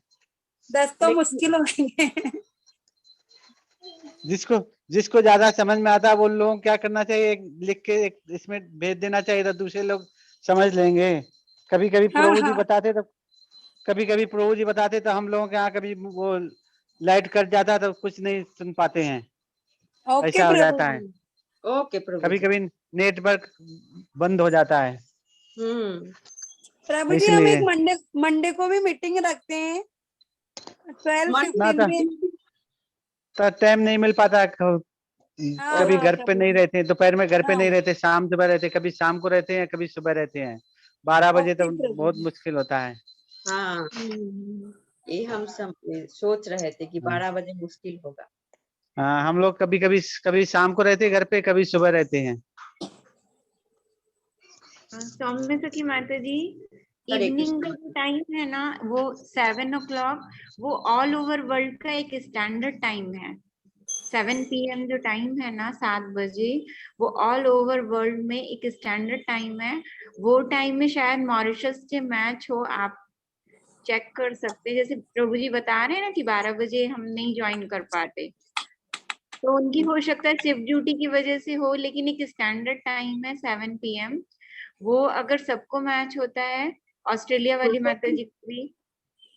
S6: 10 तो
S2: लेकिन
S6: मुश्किल होंगे।
S8: जिसको जिसको ज्यादा समझ में आता है वो लोगों को क्या करना चाहिए, लिख के एक इसमें भेज देना चाहिए, तो दूसरे लोग समझ लेंगे। कभी कभी
S6: हाँ
S8: प्रभु जी
S6: हाँ
S8: बताते तो हम लोगों के यहाँ कभी वो लाइट कट जाता है तो कुछ नहीं सुन पाते हैं,
S6: ओके
S8: ऐसा हो
S6: प्रभु
S8: जाता
S6: जी।
S8: है।
S2: ओके प्रभु
S8: कभी
S2: जी।
S8: कभी नेटवर्क बंद हो जाता है,
S6: प्रभु जी हम एक
S8: इसलिए
S6: मंडे को भी मीटिंग रखते हैं 12:15
S8: ना
S6: पे।
S8: तो टाइम नहीं मिल पाता।
S6: हाँ
S8: कभी
S6: हाँ
S8: घर पे
S6: प्रभु
S8: नहीं
S6: जी।
S8: रहते, दोपहर में घर पे
S6: हाँ
S8: नहीं रहते, शाम सुबह रहते, कभी शाम को रहते हैं, कभी सुबह रहते हैं। 12 बजे
S6: ओके
S8: तो
S6: प्रभु
S8: बहुत
S6: जी।
S8: मुश्किल होता है।
S2: हाँ, ये हम सब सोच रहे थे कि 12 बजे मुश्किल होगा।
S8: हाँ, हम लोग कभी शाम को रहते हैं घर पे, कभी सुबह रहते हैं।
S9: सौम्य की माता जी,
S2: हरे
S9: इवनिंग का
S2: कृष्ण।
S9: जो टाइम है ना वो 7 o'clock, वो ऑल ओवर वर्ल्ड का एक स्टैंडर्ड टाइम है। 7 PM जो टाइम है ना, 7 बजे, वो ऑल ओवर वर्ल्ड में एक स्टैंडर्ड टाइम है। वो टाइम में शायद मॉरिशस से मैच हो, आप चेक कर सकते हैं। जैसे प्रभु जी बता रहे हैं ना कि 12 बजे हम नहीं ज्वाइन कर पाते, तो उनकी हो सकता है शिफ्ट ड्यूटी की वजह से हो, लेकिन एक स्टैंडर्ड टाइम है 7 PM। वो अगर सबको मैच होता है, ऑस्ट्रेलिया वाली माता जी को भी।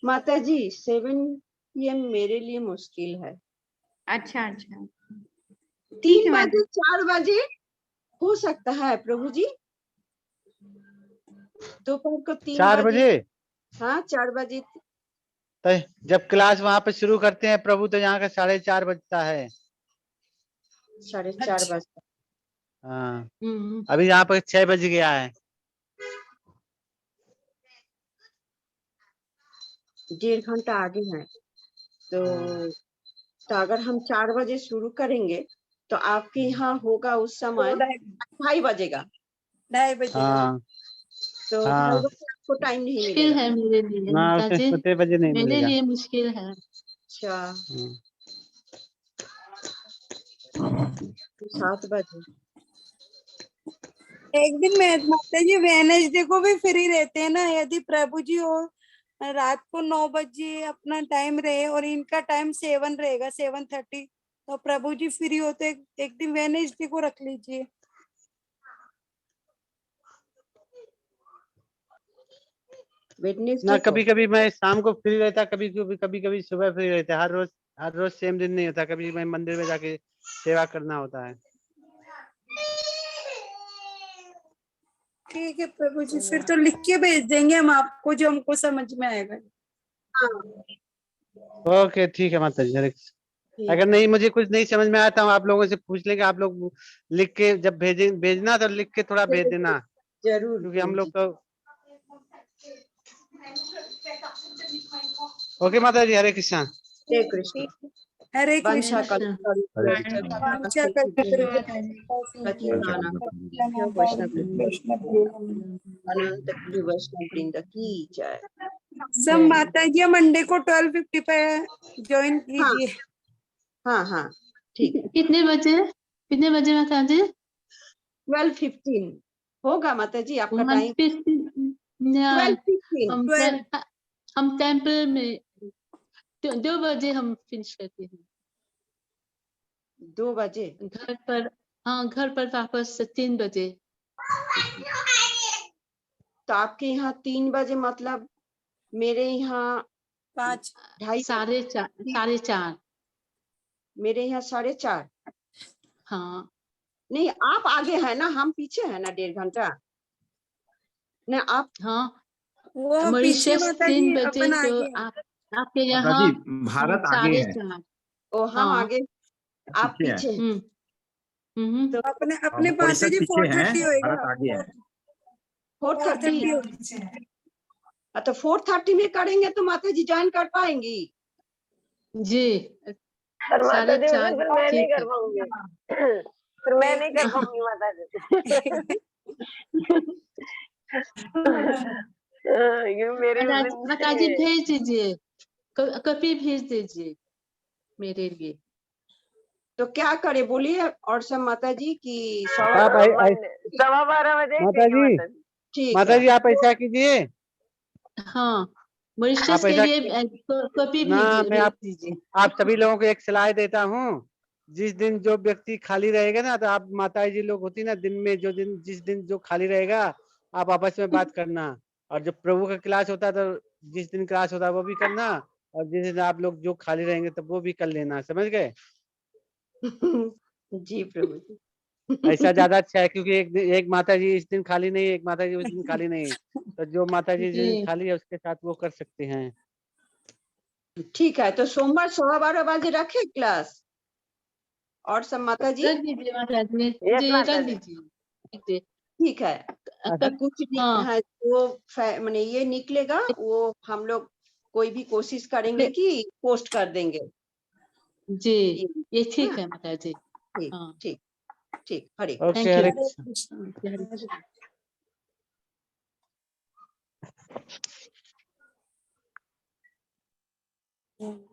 S2: माता जी 7 PM मेरे लिए मुश्किल है।
S9: अच्छा अच्छा,
S2: 3
S9: माता
S2: बजे 4 बजे हो सकता है प्रभु जी, दोपहर को 3
S8: 4
S2: बजे।
S8: बजे
S2: हाँ 4 बजे।
S8: तो जब क्लास वहां पे शुरू करते हैं प्रभु, तो यहाँ का 4:30 बजता है।
S2: 4:30 बजे।
S8: हाँ, अभी यहाँ पे 6 बज गया है।
S2: 1.5 घंटा आगे है, तो अगर हम 4 बजे शुरू करेंगे तो आपके यहाँ होगा उस समय 2:30 बजेगा।
S6: 2:30 बजे।
S8: हाँ
S2: तो 2:30 बजे आपको टाइम नहीं
S10: मुश्किल
S2: मिलेगा।
S10: है मेरे लिए
S8: ना,
S10: माता
S8: उसे
S10: जी,
S8: उतने बजे नहीं
S10: मेरे
S8: मिलेगा।
S10: लिए मुश्किल है।
S2: अच्छा,
S8: हम्म।
S2: 7 बजे।
S6: एक दिन में माता जी वेडनेसडे को भी फ्री रहते हैं ना, यदि प्रभु जी हो रात को 9 बजे अपना टाइम रहे और इनका टाइम 7 रहेगा, 7:30, तो प्रभु जी फ्री हो तो एक दिन वेडनेसडे को रख लीजिए।
S8: ना,
S2: वेडनेसडे को।
S8: कभी कभी मैं शाम को फ्री रहता, कभी कभी सुबह फ्री रहता। हर रोज सेम दिन नहीं होता, कभी मैं मंदिर में जाके सेवा करना होता है।
S6: ठीक है प्रभु जी, फिर तो लिख के भेज देंगे हम आपको जो हमको समझ में आएगा।
S8: ओके ठीक है माता जी, हरे कृष्ण।
S2: ठीक
S8: अगर
S2: है।
S8: नहीं, मुझे कुछ नहीं समझ में आता, हम आप लोगों से पूछ लेंगे। आप लोग लिख के जब भेजना तो लिख के थोड़ा भेज देना,
S2: जरूर
S8: क्योंकि हम
S2: प्रभु
S8: लोग
S2: जी।
S8: तो। ओके माता जी, हरे कृष्ण।
S2: हरे कृष्ण।
S6: हरे
S2: वंशा
S6: कृष्ण।
S2: कल
S7: हरे कृष्ण।
S6: वांछा
S2: अनंत कोटि वैष्णव वृंद की जय।
S6: सब माता जी मंडे को 12:50 पे ज्वाइन कीजिए।
S2: हाँ हाँ ठीक है।
S10: कितने बजे माता जी?
S2: 12:15 होगा माता जी आपका टाइम। 12:15।
S10: हम टेम्पल में 2 बजे हम फिनिश करते हैं।
S2: 2 बजे।
S10: घर पर वापस 3 बजे।
S2: तो आपके यहाँ 3 बजे, मतलब मेरे यहाँ
S6: 5,
S2: 2:30।
S10: 4:30।
S2: मेरे यहाँ 4:30।
S10: हाँ
S2: नहीं, आप आगे है ना, हम पीछे है ना 1.5 घंटा। नहीं आप।
S10: हाँ,
S6: वो पीछे
S10: मॉरिशस
S6: माता
S10: 3
S6: जी,
S10: बजे,
S6: अपन
S10: तो
S6: आगे हैं।
S10: आपके
S7: माता
S10: यहाँ
S7: जी भारत आगे है,
S10: 4:30।
S2: ओ हम
S10: हाँ।
S2: आगे, आप
S7: पीछे है।
S2: पीछे हैं।
S10: हम्म।
S2: तो
S6: अपने
S7: और
S6: माता
S7: मॉरिशस
S6: जी
S7: पीछे है,
S6: 4:30
S7: भारत
S6: होएगा।
S7: आगे है।
S2: 4:30 तो 4:30 में करेंगे तो माता जी ज्वाइन कर पाएंगी?
S10: जी
S1: पर माता जी
S10: साढ़े
S1: फिर
S10: चार
S1: मैं नहीं
S10: ठीक
S1: कर
S10: है
S1: पाऊंगी। फिर मैं नहीं कर पाऊंगी माता जी। ये मेरी उस दिन
S10: माता जी भेज दीजिए, कॉपी भेज दीजिए मेरे लिए।
S2: तो क्या करे बोलिए और सब माता जी की
S8: आप
S1: 12:15 बजे
S8: माता
S1: ठीक है
S8: जी,
S1: माता जी।
S2: ठीक
S8: माता
S2: है।
S8: जी आप ऐसा कीजिए,
S10: हाँ मॉरिशस
S8: आप
S10: के
S8: ऐसा
S10: लिए कॉपी
S8: ना,
S10: भेज
S8: मैं
S10: भेज दीजिए।
S8: आप सभी लोगों को एक सलाह देता हूँ। जिस दिन जो व्यक्ति खाली रहेगा ना, तो आप माता जी लोग होती ना, दिन में जिस दिन जो खाली रहेगा आप आपस में बात करना, और जो प्रभु का क्लास होता है तो जिस दिन क्लास होता है वो भी करना, और जिस दिन आप लोग जो खाली रहेंगे तो वो भी कर लेना, समझ गए?
S2: जी प्रभु जी।
S8: ऐसा ज्यादा अच्छा है, क्योंकि एक माता जी इस दिन खाली नहीं है, एक माता जी उस दिन खाली नहीं है, तो जो माता जी जिस दिन
S10: जी
S8: खाली है उसके साथ वो कर सकते हैं।
S2: ठीक है, तो सोमवार 12:15 बजे रखे क्लास और सब माता जी?
S10: रख दीजिए माता जी,
S1: यस
S10: जी
S1: माता
S10: रख
S1: जी।
S10: दीजिए।
S2: ठीक है।
S8: अच्छा।
S2: कुछ
S10: हाँ
S2: हाँ, वो मैंने ये निकलेगा वो हम लोग कोई भी कोशिश करेंगे कि पोस्ट कर देंगे।
S10: जी ये ठीक
S2: हाँ,
S10: है माता जी।
S2: ठीक
S10: हाँ
S2: ठीक ठीक। Hare
S8: okay,
S10: thank
S8: Hare
S10: you.
S8: Krishna.
S10: Hare Krishna.
S6: Krishna.